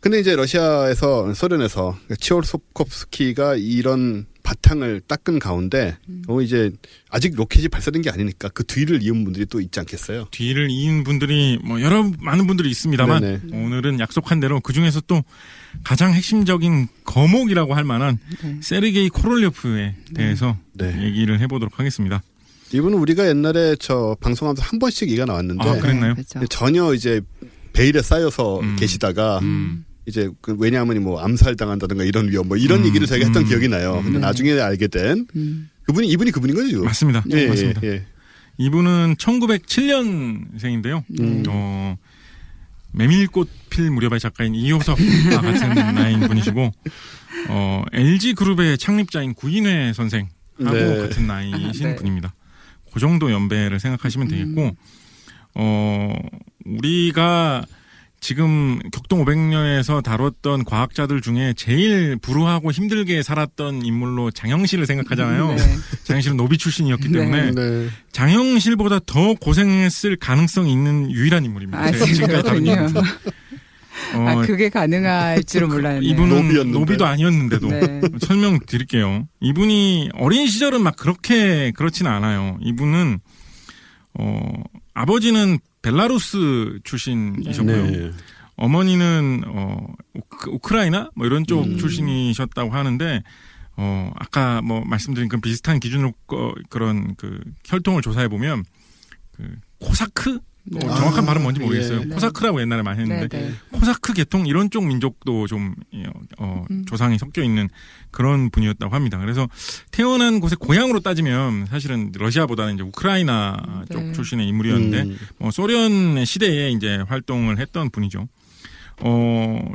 근데 이제 러시아에서 소련에서 치올스코프스키가 이런 바탕을 닦은 가운데 이제 아직 로켓이 발사된 게 아니니까 그 뒤를 이은 분들이 또 있지 않겠어요? 뒤를 이은 분들이 뭐 많은 분들이 있습니다만 네네. 오늘은 약속한 대로 그 중에서 또 가장 핵심적인 거목이라고 할 만한 세르게이 코롤리오프에 대해서 얘기를 해보도록 하겠습니다. 이분은 우리가 옛날에 방송하면서 한 번씩 얘기가 나왔는데 그랬나요? 그렇죠. 전혀 이제 베일에 쌓여서 계시다가 이제 왜냐하면 뭐 암살 당한다든가 이런 위험 이런 얘기를 저희가 했던 기억이 나요. 근데 나중에 알게 된 이분이 그분인 거죠. 맞습니다. 예, 맞습니다. 예. 이분은 1907년생인데요. 메밀꽃 필 무렵의 작가인 이효석과 같은 나이인 분이시고 LG 그룹의 창립자인 구인회 선생하고 같은 나이이신 분입니다. 그 정도 연배를 생각하시면 되겠고 우리가 지금 격동 500년에서 다뤘던 과학자들 중에 제일 불우하고 힘들게 살았던 인물로 장영실을 생각하잖아요. 장영실은 노비 출신이었기 때문에 장영실보다 더 고생했을 가능성이 있는 유일한 인물입니다. 지금까지 다룬 인물 중. 그게 가능할 줄은 몰랐네요. 이분은 노비도 아니었는데도 설명드릴게요. 이분이 어린 시절은 막 그렇지는 않아요. 이분은 아버지는 벨라루스 출신이셨고요. 어머니는 우크라이나 이런 쪽 출신이셨다고 하는데 아까 말씀드린 그 비슷한 기준으로 그런 그 혈통을 조사해 보면 그 코사크 정확한 발음 뭔지 모르겠어요. 코사크라고 옛날에 많이 했는데 코사크 계통 이런 쪽 민족도 좀 조상이 섞여 있는 그런 분이었다고 합니다. 그래서 태어난 곳의 고향으로 따지면 사실은 러시아보다는 이제 우크라이나 쪽 출신의 인물이었는데 소련 시대에 이제 활동을 했던 분이죠.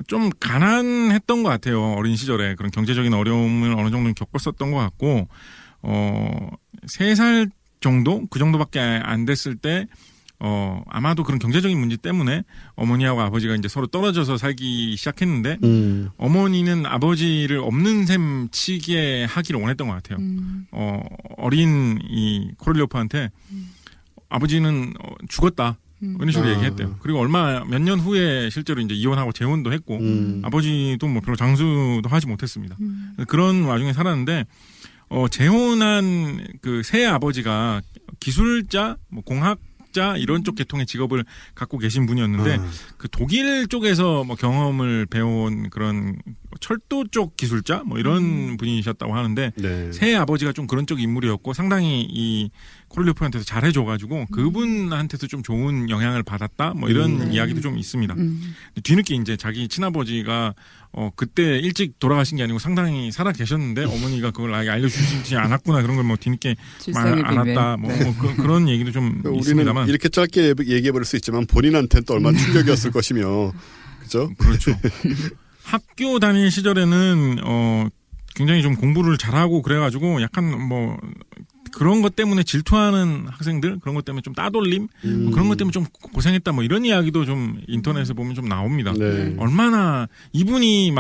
좀 가난했던 것 같아요. 어린 시절에 그런 경제적인 어려움을 어느 정도는 겪었었던 것 같고 3살 정도 그 정도밖에 안 됐을 때 아마도 그런 경제적인 문제 때문에 어머니하고 아버지가 이제 서로 떨어져서 살기 시작했는데, 어머니는 아버지를 없는 셈 치게 하기를 원했던 것 같아요. 어린 이 코롤리오프한테 아버지는 죽었다. 이런 식으로 얘기했대요. 그리고 몇 년 후에 실제로 이제 이혼하고 재혼도 했고, 아버지도 뭐 별로 장수도 하지 못했습니다. 그런 와중에 살았는데, 재혼한 그 새 아버지가 기술자, 공학자 이런 쪽 계통의 직업을 갖고 계신 분이었는데 그 독일 쪽에서 경험을 배운 그런 철도 쪽 기술자 이런 분이셨다고 하는데 새 아버지가 좀 그런 쪽 인물이었고 상당히 이 코롤리오프한테서 잘해줘가지고 그분한테서 좀 좋은 영향을 받았다 이런 이야기도 좀 있습니다. 뒤늦게 이제 자기 친아버지가 그때 일찍 돌아가신 게 아니고 상당히 살아 계셨는데 어머니가 그걸 아예 알려주시지 않았구나 그런 걸 뒤늦게 알았다 그런 얘기도 좀 있습니다만 우리는 이렇게 짧게 얘기해버릴 수 있지만 본인한테는 또 얼마나 충격이었을 것이며 그죠? 그렇죠. 학교 다닐 시절에는 굉장히 좀 공부를 잘하고 그래가지고 약간 그런 것 때문에 질투하는 학생들 그런 것 때문에 좀 따돌림 그런 것 때문에 좀 고생했다 이런 이야기도 좀 인터넷에 보면 좀 나옵니다. 얼마나 이분이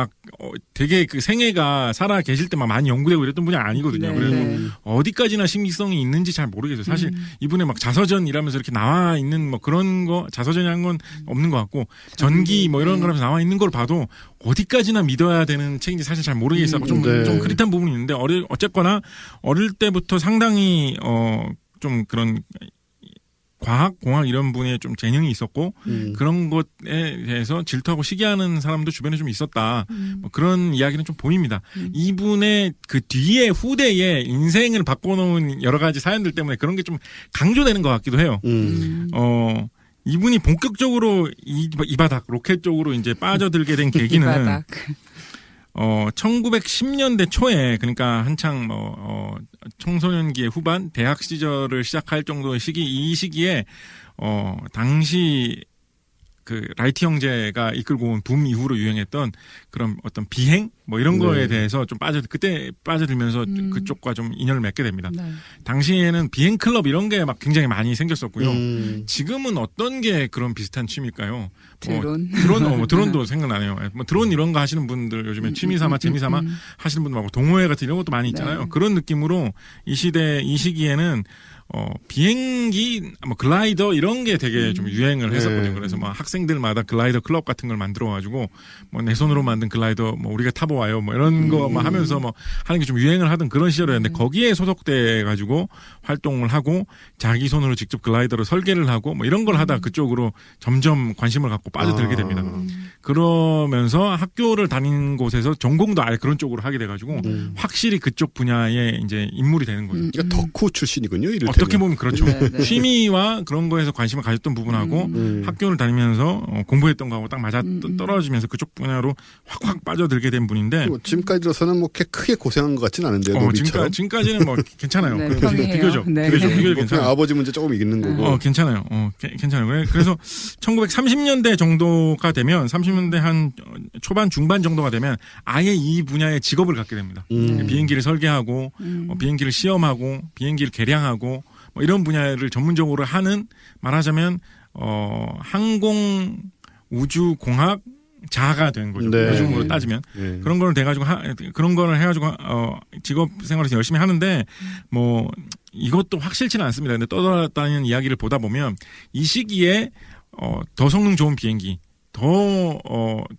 되게 그 생애가 살아 계실 때 많이 연구되고 이랬던 분이 아니거든요. 그래서 어디까지나 심기성이 있는지 잘 모르겠어요. 사실 이분의 자서전이라면서 이렇게 나와 있는 그런 거 자서전이라는 건 없는 것 같고 전기 이런 거라면서 나와 있는 걸 봐도 어디까지나 믿어야 되는 책인지 사실 잘 모르겠어서 좀 그릿한 부분이 있는데 어쨌거나 어릴 때부터 상당히 좀 그런 과학, 공학 이런 분에 좀 재능이 있었고 그런 것에 대해서 질투하고 시기하는 사람도 주변에 좀 있었다. 그런 이야기는 좀 보입니다. 이분의 그 뒤에 후대에 인생을 바꿔놓은 여러 가지 사연들 때문에 그런 게 좀 강조되는 것 같기도 해요. 이분이 본격적으로 이 바닥 로켓 쪽으로 이제 빠져들게 된 계기는 1910년대 초에 그러니까 한창 청소년기의 후반 대학 시절을 시작할 정도의 이 시기에 당시 그 라이트 형제가 이끌고 온 붐 이후로 유행했던 그런 어떤 비행 이런 거에 대해서 좀 그때 빠져들면서 그쪽과 좀 인연을 맺게 됩니다. 당시에는 비행 클럽 이런 게 굉장히 많이 생겼었고요. 지금은 어떤 게 그런 비슷한 취미일까요? 드론도 생각나네요. 드론 이런 거 하시는 분들 요즘에 취미삼아 재미삼아 하시는 분들 많고 동호회 같은 이런 것도 많이 있잖아요. 그런 느낌으로 이 시기에는 비행기, 뭐 글라이더 이런 게 되게 좀 유행을 했었거든요. 그래서 뭐 학생들마다 글라이더 클럽 같은 걸 만들어가지고 뭐 내 손으로 만든 글라이더 뭐 우리가 타보아요 뭐 이런 거 뭐 하면서 뭐 하는 게 좀 유행을 하던 그런 시절이었는데 거기에 소속돼 가지고 활동을 하고 자기 손으로 직접 글라이더를 설계를 하고 뭐 이런 걸 하다 그쪽으로 점점 관심을 갖고 빠져들게 됩니다. 그러면서 학교를 다닌 곳에서 전공도 아예 그런 쪽으로 하게 돼가지고 확실히 그쪽 분야에 이제 인물이 되는 거죠. 그러니까 덕후 출신이군요. 이를테면. 어떻게 보면 그렇죠. 네. 취미와 그런 거에서 관심을 가졌던 부분하고 학교를 다니면서 공부했던 거하고 딱 맞아 떨어지면서 그쪽 분야로 확 빠져들게 된 분인데 뭐 지금까지 들어서는 뭐 크게 고생한 것 같진 않은데요. 노비처럼. 지금까지는 뭐 괜찮아요. 네, 평이해요. 비교적 네. 비교적 그냥 아버지 문제 조금 이기는 거고. 괜찮아요. 괜찮아요. 그래서 1930년대 정도가 되면 30년대 한 초반 중반 정도가 되면 아예 이 분야의 직업을 갖게 됩니다. 비행기를 설계하고 비행기를 시험하고 비행기를 개량하고 뭐 이런 분야를 전문적으로 하는 말하자면 항공 우주 공학 자가 된 거죠. 네. 요즘으로 따지면 그런 거를 돼가지고 그런 거를 해가지고 직업 생활에서 열심히 하는데 뭐 이것도 확실치는 않습니다. 근데 떠돌아다니는 이야기를 보다 보면 이 시기에 더 성능 좋은 비행기, 더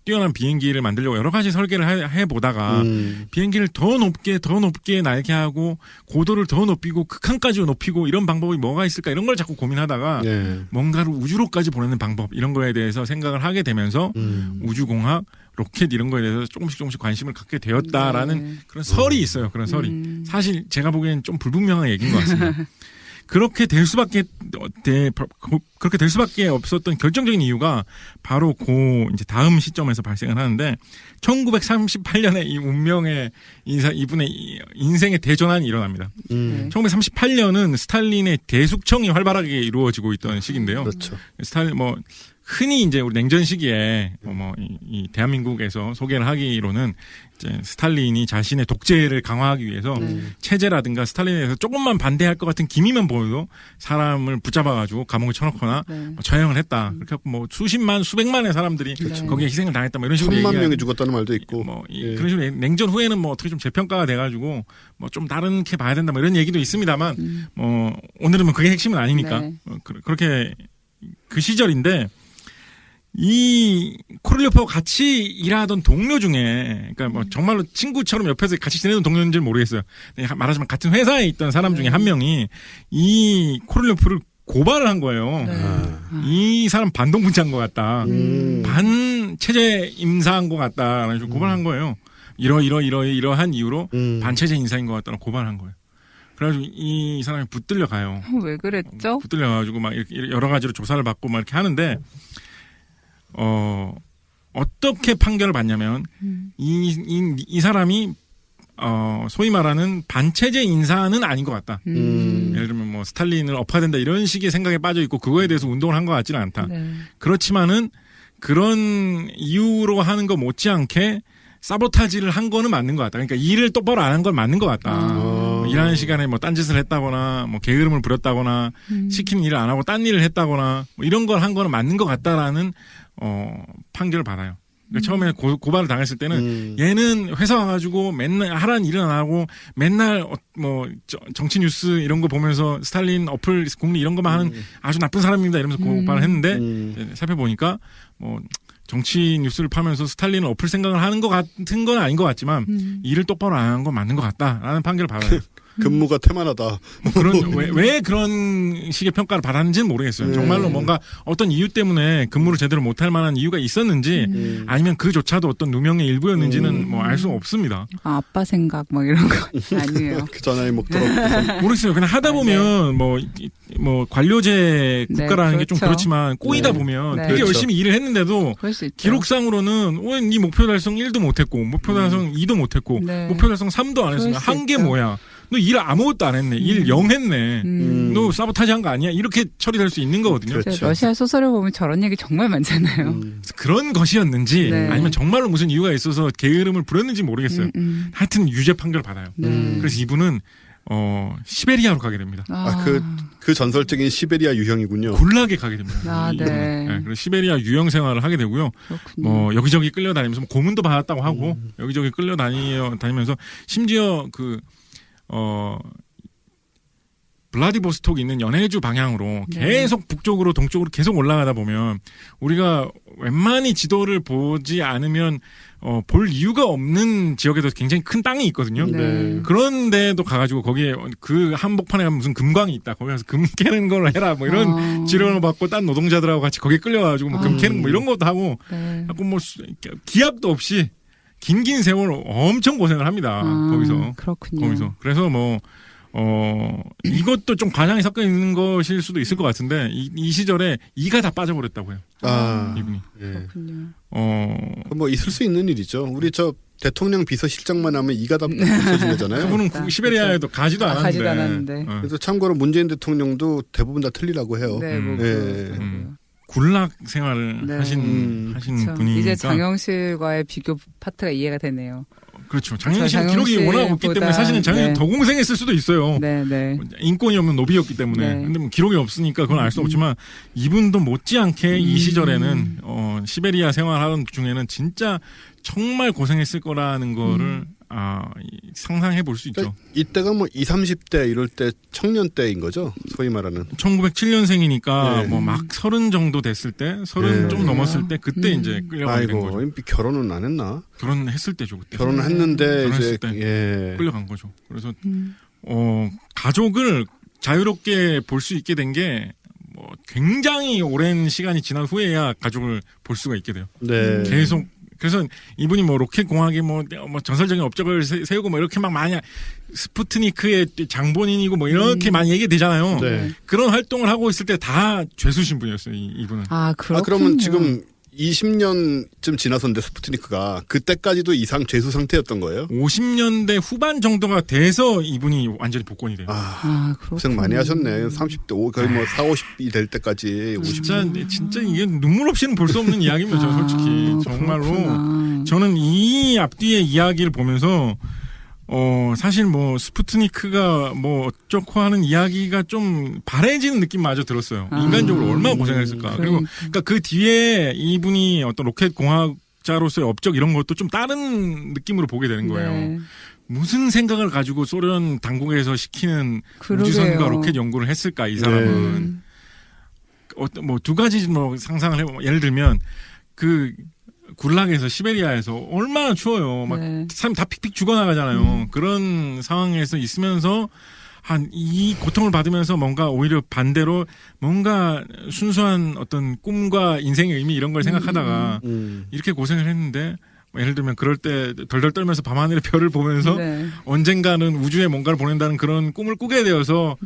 뛰어난 비행기를 만들려고 여러 가지 설계를 해보다가 비행기를 더 높게 날게 하고 고도를 더 높이고 극한까지 높이고 이런 방법이 뭐가 있을까 이런 걸 자꾸 고민하다가 뭔가를 우주로까지 보내는 방법 이런 거에 대해서 생각을 하게 되면서 우주공학, 로켓 이런 거에 대해서 조금씩 관심을 갖게 되었다라는 그런 설이 있어요. 그런 설이. 사실 제가 보기엔 좀 불분명한 얘기인 것 같습니다. 그렇게 될 수밖에 없었던 결정적인 이유가 바로 이제 다음 시점에서 발생을 하는데 1938년에 이 운명의 이분의 인생의 대전환이 일어납니다. 1938년은 스탈린의 대숙청이 활발하게 이루어지고 있던 시기인데요. 그렇죠. 흔히 이제 우리 냉전 시기에 이 대한민국에서 소개를 하기로는 이제 스탈린이 자신의 독재를 강화하기 위해서 체제라든가 스탈린에 대해서 조금만 반대할 것 같은 기미만 보여도 사람을 붙잡아가지고 감옥에 쳐놓거나 처형을 했다. 그렇게 뭐 수십만 수백만의 사람들이 거기에 희생을 당했다. 뭐 이런 식으로 1,000만 명이 죽었다는 말도 있고. 그런 식으로 냉전 후에는 뭐 어떻게 좀 재평가가 돼가지고 뭐 좀 다른게 봐야 된다. 뭐 이런 얘기도 있습니다만 오늘은 뭐 그게 핵심은 아니니까 그렇게 그 시절인데. 이 코를리오프하고 같이 일하던 동료 중에, 그러니까 뭐 정말로 친구처럼 옆에서 같이 지내던 동료인지는 모르겠어요. 말하자면 같은 회사에 있던 사람 중에 한 명이 이 코를리오프를 고발을 한 거예요. 이 사람 반동분자인 것 같다. 반체제 인사한 것 같다라는 식으로 고발한 거예요. 이러한 이유로 반체제 인사인 것 같다는 고발한 거예요. 그래가지고 이 사람이 붙들려 가요. 왜 그랬죠? 붙들려 가지고 막 이렇게 여러 가지로 조사를 받고 막 이렇게 하는데. 어떻게 판결을 받냐면, 이 사람이, 소위 말하는 반체제 인사는 아닌 것 같다. 예를 들면 뭐, 스탈린을 엎어야 된다 이런 식의 생각에 빠져 있고, 그거에 대해서 운동을 한 것 같지는 않다. 그렇지만은, 그런 이유로 하는 거 못지않게, 사보타지를 한 거는 맞는 것 같다. 그러니까 일을 똑바로 안 한 건 맞는 것 같다. 일하는 시간에 뭐 딴짓을 했다거나, 뭐 게으름을 부렸다거나, 시키는 일을 안 하고 딴 일을 했다거나, 뭐 이런 걸 한 거는 맞는 것 같다라는, 판결을 받아요. 그러니까 처음에 고발을 당했을 때는 얘는 회사 와가지고 맨날 하라는 일은 안 하고 맨날 뭐 정치 뉴스 이런 거 보면서 스탈린 어플 국리 이런 거만 하는 아주 나쁜 사람입니다 이러면서 고발을 했는데 살펴보니까 뭐 정치 뉴스를 파면서 스탈린을 엎을 생각을 하는 것 같은 건 아닌 것 같지만 일을 똑바로 안 한 건 맞는 것 같다라는 판결을 받아요. 근무가 태만하다. 왜 그런 식의 평가를 받았는지는 모르겠어요. 정말로 뭔가 어떤 이유 때문에 근무를 제대로 못할 만한 이유가 있었는지 아니면 그조차도 어떤 누명의 일부였는지는 뭐 알 수 없습니다. 아빠 생각 뭐 이런 거 아니에요. 그 전화에 목 들어. 모르겠어요. 그냥 하다 보면 뭐 관료제 국가라는 게 좀 그렇지만 꼬이다 보면 되게 열심히 일을 했는데도 기록상으로는 네 목표 달성 1도 못했고 목표 달성 2도 못했고 목표 달성 3도 안 했으면 한 게 뭐야? 너 일 아무것도 안 했네. 일 0 했네. 너 사보타지 한 거 아니야? 이렇게 처리될 수 있는 거거든요. 그렇죠. 러시아 소설을 보면 저런 얘기 정말 많잖아요. 그런 것이었는지 아니면 정말로 무슨 이유가 있어서 게으름을 부렸는지 모르겠어요. 하여튼 유죄 판결을 받아요. 그래서 이분은 시베리아로 가게 됩니다. 그 전설적인 시베리아 유형이군요. 굴락에 가게 됩니다. 그래서 시베리아 유형 생활을 하게 되고요. 그렇군요. 여기저기 끌려다니면서 고문도 받았다고 하고 여기저기 끌려다니면서 심지어 블라디보스톡 있는 연해주 방향으로 네. 계속 북쪽으로 동쪽으로 계속 올라가다 보면 우리가 웬만히 지도를 보지 않으면 볼 이유가 없는 지역에도 굉장히 큰 땅이 있거든요. 네. 그런데도 가가지고 거기에 그 한복판에 가면 무슨 금광이 있다. 거기 가서 금 캐는 걸 해라. 뭐 이런 지령을 받고 딴 노동자들하고 같이 거기에 끌려가지고 뭐 금 캐는 뭐 이런 것도 하고 네. 자꾸 뭐 기합도 없이 긴 세월 엄청 고생을 합니다. 거기서. 그렇군요. 거기서. 그래서 이것도 좀 과장이 섞여 있는 것일 수도 있을 것 같은데, 이 시절에 이가 다 빠져버렸다고 해요. 이분이. 예. 그렇군요. 뭐 있을 수 있는 일이죠. 우리 저 대통령 비서실장만 하면 이가 다 없어진 거잖아요. 그분은 시베리아에도 가지도 않았는데. 가지도 않았는데. 그래서 참고로 문재인 대통령도 대부분 다 틀리라고 해요. 네, 뭐 굴락 생활을 네. 하신 그렇죠. 분이니까. 이제 장영실과의 비교 파트가 이해가 되네요. 그렇죠. 장영실은 장영실 기록이 워낙 없기 때문에 사실은 장영실 더 공생했을 수도 있어요. 네. 인권이 없는 노비였기 때문에. 네. 근데 뭐 기록이 없으니까 그건 알 수 없지만 이분도 못지않게 이 시절에는 시베리아 생활하던 중에는 진짜 정말 고생했을 거라는 거를 상상해 볼 수 있죠. 그러니까 이때가 뭐 20, 30대 이럴 때 청년 때인 거죠. 소위 말하는. 1907년생이니까 네. 뭐 막 30 정도 됐을 때, 30 네. 좀 넘었을 때 그때 이제 끌려가게 된 거죠. 결혼은 안 했나? 결혼했을 때죠, 그때. 결혼을 했는데 결혼했을 이제 때 끌려간 거죠. 그래서 가족을 자유롭게 볼 수 있게 된 게 뭐 굉장히 오랜 시간이 지난 후에야 가족을 볼 수가 있게 돼요. 네. 계속. 그래서 이분이 뭐 로켓 공학에 뭐 전설적인 업적을 세우고 뭐 이렇게 막 많이 스푸트니크의 장본인이고 뭐 이렇게 많이 얘기되잖아요. 네. 그런 활동을 하고 있을 때 다 죄수신 분이었어요, 이분은. 그렇군요. 그러면 지금 20년쯤 지나서인데 스푸트니크가 그때까지도 이상 죄수 상태였던 거예요? 50년대 후반 정도가 돼서 이분이 완전히 복권이 돼요. 그렇군요. 고생 많이 하셨네. 30대, 거의 뭐 40, 50이 될 때까지. 50. 진짜 이게 눈물 없이는 볼 수 없는 이야기입니다, 솔직히. 정말로. 그렇구나. 저는 이 앞뒤의 이야기를 보면서 사실 뭐 스푸트니크가 뭐 어쩌고 하는 이야기가 좀 바래지는 느낌마저 들었어요. 인간적으로 얼마나 고생했을까. 그리고 그러니까 그 뒤에 이분이 어떤 로켓 공학자로서의 업적 이런 것도 좀 다른 느낌으로 보게 되는 거예요. 네. 무슨 생각을 가지고 소련 당국에서 시키는 그러게요. 우주선과 로켓 연구를 했을까 이 사람은. 뭐 두 가지 뭐 상상을 해보면 예를 들면 그 굴락에서 시베리아에서 얼마나 추워요. 막 사람 다 픽픽 죽어나가잖아요. 그런 상황에서 있으면서 이 고통을 받으면서 뭔가 오히려 반대로 뭔가 순수한 어떤 꿈과 인생의 의미 이런 걸 생각하다가 이렇게 고생을 했는데 예를 들면 그럴 때 덜덜 떨면서 밤하늘의 별을 보면서 언젠가는 우주에 뭔가를 보낸다는 그런 꿈을 꾸게 되어서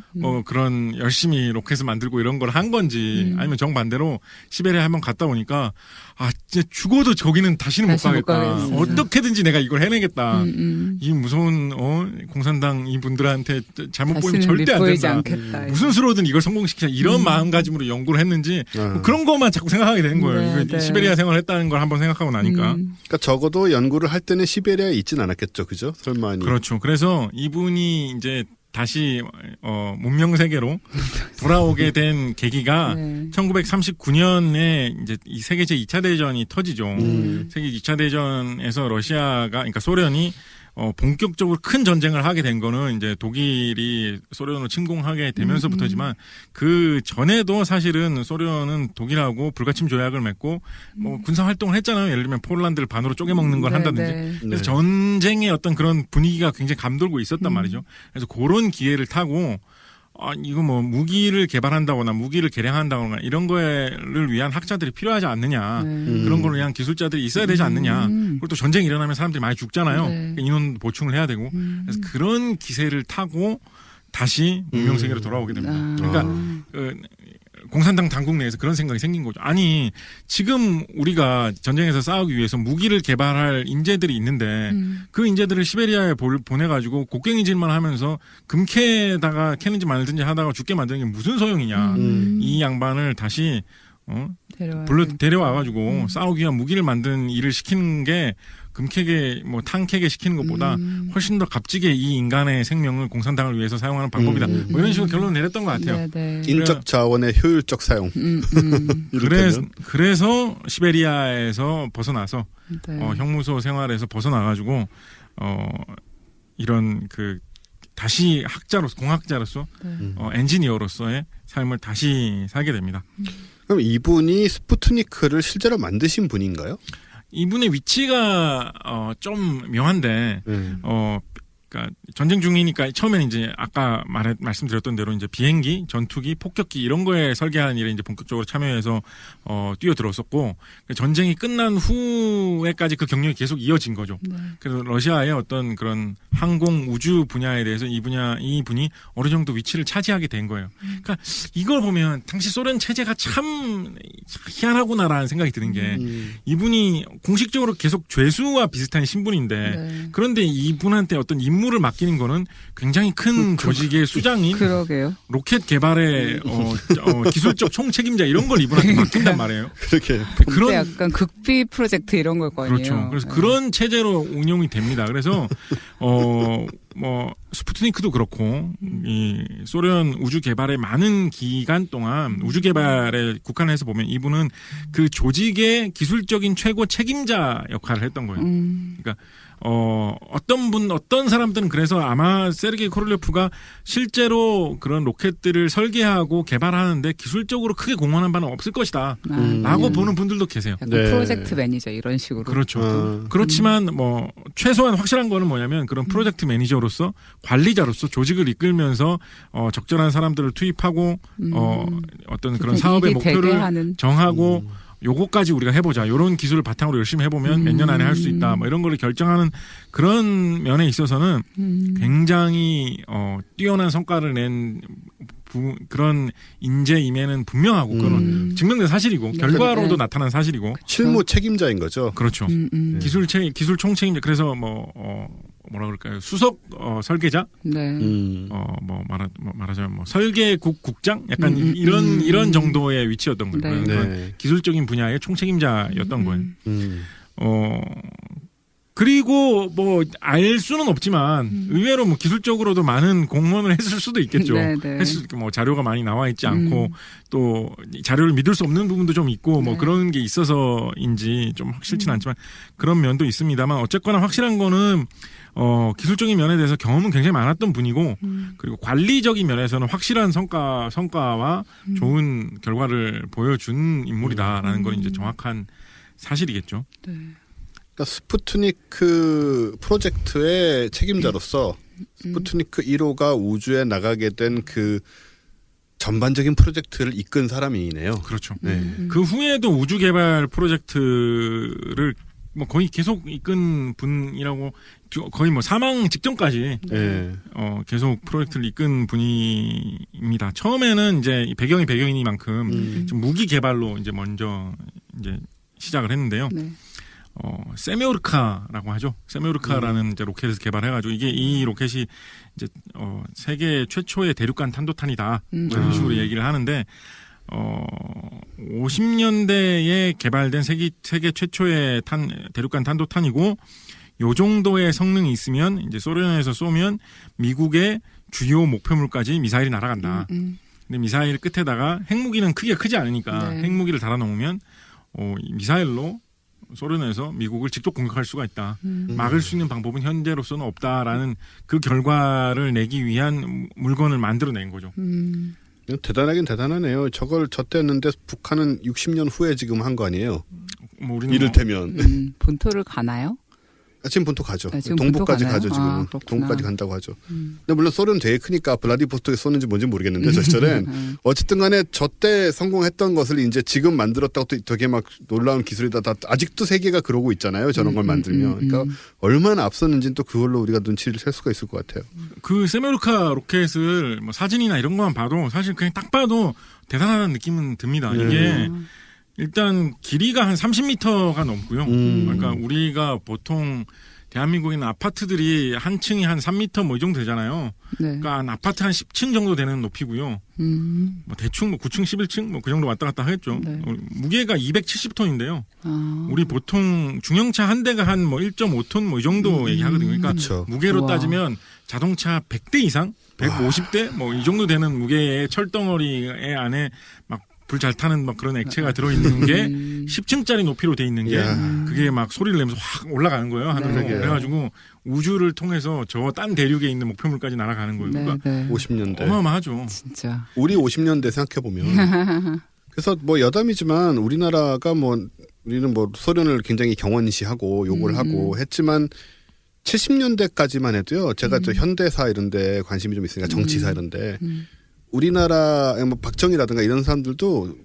그런 열심히 로켓을 만들고 이런 걸 한 건지 아니면 정반대로 시베리아 한번 갔다 오니까 진짜 죽어도 저기는 다시는 못 가겠다. 어떻게든지 내가 이걸 해내겠다. 이 무서운 공산당 이분들한테 잘못 보이면 절대 안 된다. 않겠다. 무슨 수로든 이걸 성공시키자 이런 마음가짐으로 연구를 했는지 뭐 그런 것만 자꾸 생각하게 되는 거예요. 이거 시베리아 생활을 했다는 걸 한번 생각하고 나니까. 그러니까 적어도 연구를 할 때는 시베리아에 있진 않았겠죠, 그죠? 설마. 그렇죠. 그래서 이분이 이제 다시 문명 세계로 돌아오게 된 계기가 1939년에 이제 이 세계 제2차 대전이 터지죠. 세계 2차 대전에서 러시아가 그러니까 소련이 본격적으로 큰 전쟁을 하게 된 거는 이제 독일이 소련으로 침공하게 되면서부터지만 그 전에도 사실은 소련은 독일하고 불가침 조약을 맺고 뭐 군사 활동을 했잖아요. 예를 들면 폴란드를 반으로 쪼개먹는 걸 한다든지. 그래서 전쟁의 어떤 그런 분위기가 굉장히 감돌고 있었단 말이죠. 그래서 그런 기회를 타고 이거 뭐 무기를 개발한다거나 무기를 개량한다거나 이런 거를 위한 학자들이 필요하지 않느냐. 그런 걸 위한 기술자들이 있어야 되지 않느냐. 그리고 또 전쟁이 일어나면 사람들이 많이 죽잖아요. 그러니까 인원 보충을 해야 되고. 그래서 그런 기세를 타고 다시 문명세계로 돌아오게 됩니다. 그러니까 공산당 당국 내에서 그런 생각이 생긴 거죠. 아니 지금 우리가 전쟁에서 싸우기 위해서 무기를 개발할 인재들이 있는데 그 인재들을 시베리아에 보내가지고 곡괭이질만 하면서 금캐다가 캐는지 말든지 하다가 죽게 만드는 게 무슨 소용이냐. 이 양반을 다시 데려와가지고 싸우기 위한 무기를 만든 일을 시키는 게 금캐게 뭐 탕캐게 시키는 것보다 훨씬 더 값지게 이 인간의 생명을 공산당을 위해서 사용하는 방법이다. 뭐 이런 식으로 결론을 내렸던 것 같아요. 인적 자원의 효율적 사용. 그래서 시베리아에서 벗어나서 형무소 생활에서 벗어나가지고 이런 그 다시 학자로서 공학자로서 엔지니어로서의 삶을 다시 살게 됩니다. 그럼 이분이 스푸트니크를 실제로 만드신 분인가요? 이분의 위치가 좀 묘한데 그러니까 전쟁 중이니까 처음에는 이제 아까 말씀드렸던 대로 이제 비행기, 전투기, 폭격기 이런 거에 설계하는 일에 이제 본격적으로 참여해서 뛰어들었었고 전쟁이 끝난 후에까지 그 경력이 계속 이어진 거죠. 네. 그래서 러시아의 어떤 그런 항공 우주 분야에 대해서 이분이 어느 정도 위치를 차지하게 된 거예요. 그러니까 이걸 보면 당시 소련 체제가 참 희한하구나라는 생각이 드는 게 이분이 공식적으로 계속 죄수와 비슷한 신분인데 네. 그런데 이분한테 어떤 임무를 맡기는 거는 굉장히 큰 조직의 수장인 그러게요. 로켓 개발의 기술적 총책임자 이런 걸 이분한테 맡긴단 말이에요. 그렇게 그런 약간 극비 프로젝트 이런 걸 거 아니에요. 그렇죠. 그래서 네. 그런 체제로 운영이 됩니다. 그래서 뭐 스푸트니크도 그렇고 이 소련 우주 개발의 많은 기간 동안 우주 개발에 국한해서 보면 이분은 그 조직의 기술적인 최고 책임자 역할을 했던 거예요. 그러니까 어떤 사람들은 그래서 아마 세르게이 코롤레프가 실제로 그런 로켓들을 설계하고 개발하는데 기술적으로 크게 공헌한 바는 없을 것이다. 라고 보는 분들도 계세요. 약간 네. 프로젝트 매니저 이런 식으로. 그렇죠. 그렇지만 뭐 최소한 확실한 거는 뭐냐면 그런 프로젝트 매니저로서 관리자로서 조직을 이끌면서 적절한 사람들을 투입하고 어떤 그런 사업의 목표를 정하고 요거까지 우리가 해보자. 이런 기술을 바탕으로 열심히 해보면 몇 년 안에 할 수 있다. 뭐 이런 거를 결정하는 그런 면에 있어서는 굉장히 뛰어난 성과를 낸 그런 인재임에는 분명하고 그건 증명된 사실이고 결과로도 나타난 사실이고 실무 책임자인 거죠. 그렇죠. 기술 총책임자. 그래서 뭐라 그럴까요? 수석 설계자. 네. 말하자면 설계국 국장 약간 이런 정도의 위치였던 거예요. 네. 네. 기술적인 분야의 총책임자였던 거예요. 그리고 뭐 알 수는 없지만 의외로 뭐 기술적으로도 많은 공헌을 했을 수도 있겠죠. 했을 뭐 자료가 많이 나와 있지 않고 또 자료를 믿을 수 없는 부분도 좀 있고 뭐 그런 게 있어서인지 좀 확실치는 않지만 그런 면도 있습니다만 어쨌거나 확실한 거는 기술적인 면에 대해서 경험은 굉장히 많았던 분이고 그리고 관리적인 면에서는 확실한 성과와 좋은 결과를 보여준 인물이다라는 건 이제 정확한 사실이겠죠. 네. 그러니까 스푸트니크 프로젝트의 책임자로서 스푸트니크 1호가 우주에 나가게 된 그 전반적인 프로젝트를 이끈 사람이네요. 그렇죠. 네. 그 후에도 우주 개발 프로젝트를 뭐 거의 계속 이끈 분이라고 거의 뭐 사망 직전까지 계속 프로젝트를 이끈 분입니다. 처음에는 이제 배경이니만큼 좀 무기 개발로 이제 먼저 이제 시작을 했는데요. 네. 세메오르카라고 하죠. 세메오르카라는 이제 로켓에서 개발해가지고 이 로켓이 이제 세계 최초의 대륙간 탄도탄이다. 이런 식으로 얘기를 하는데 50년대에 개발된 세계 최초의 대륙간 탄도탄이고 요 정도의 성능이 있으면 이제 소련에서 쏘면 미국의 주요 목표물까지 미사일이 날아간다. 근데 미사일 끝에다가 핵무기는 크기가 크지 않으니까 핵무기를 달아놓으면 미사일로 소련에서 미국을 직접 공격할 수가 있다. 막을 수 있는 방법은 현재로서는 없다라는 그 결과를 내기 위한 물건을 만들어낸 거죠. 대단하긴 대단하네요. 저걸 저때 했는데 북한은 60년 후에 지금 한 거 아니에요? 뭐 우리는 이를테면. 본토를 가나요? 지금 본토 가죠. 지금 동부까지 본토 가죠. 지금은. 그렇구나. 동부까지 간다고 하죠. 근데 물론 소련 되게 크니까 블라디보스토크에 쏘는지 뭔지 모르겠는데 저 시절엔 어쨌든 간에 저때 성공했던 것을 이제 지금 만들었다고 또 되게 막 놀라운 기술이다. 아직도 세계가 그러고 있잖아요. 저런 걸 만들면. 그러니까 얼마나 앞섰는지는 또 그걸로 우리가 눈치를 챌 수가 있을 것 같아요. 그 세메오르카 로켓을 뭐 사진이나 이런 것만 봐도 사실 그냥 딱 봐도 대단하다는 느낌은 듭니다. 이게 일단 길이가 한 30m가 넘고요. 그러니까 우리가 보통 대한민국에는 아파트들이 한 층이 한 3m 뭐 이 정도 되잖아요. 그러니까 한 아파트 한 10층 정도 되는 높이고요. 뭐 대충 뭐 9층, 11층 뭐 그 정도 왔다 갔다 하겠죠. 무게가 270톤인데요. 우리 보통 중형차 한 대가 한 뭐 1.5톤 뭐 이 정도 얘기하거든요. 그러니까 무게로 따지면 자동차 100대 이상, 150대 뭐 이 정도 되는 무게의 철덩어리 안에 막 불 잘 타는 막 그런 액체가 들어있는 게 10층짜리 높이로 돼 있는 게 이야. 그게 막 소리를 내면서 확 올라가는 거예요 하늘로. 그러게요. 그래가지고 우주를 통해서 저 딴 대륙에 있는 목표물까지 날아가는 거예요. 네, 그러니까 네. 50년대. 어마어마하죠. 진짜. 우리 50년대 생각해 보면 그래서 뭐 여담이지만 우리나라가 뭐 우리는 뭐 소련을 굉장히 경원시하고 욕을 하고 했지만 70년대까지만 해도요. 제가 저 현대사 이런데 관심이 좀 있으니까 정치사 이런데 우리나라 뭐 박정희라든가 이런 사람들도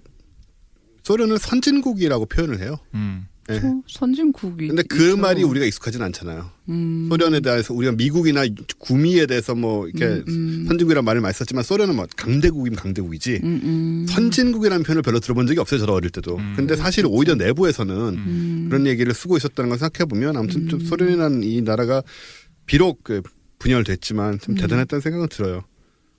소련을 선진국이라고 표현을 해요. 예. 선진국이. 근데 그 있죠. 말이 우리가 익숙하진 않잖아요. 소련에 대해서 우리가 미국이나 구미에 대해서 뭐 이렇게 선진국이라는 말을 많이 썼지만 소련은 뭐 강대국이면 강대국이지 선진국이라는 표현을 별로 들어본 적이 없어요. 저도 어릴 때도. 근데 사실 오히려 내부에서는 그런 얘기를 쓰고 있었다는 걸 생각해 보면 아무튼 좀 소련이라는 이 나라가 비록 그 분열됐지만 좀 대단했다는 생각은 들어요.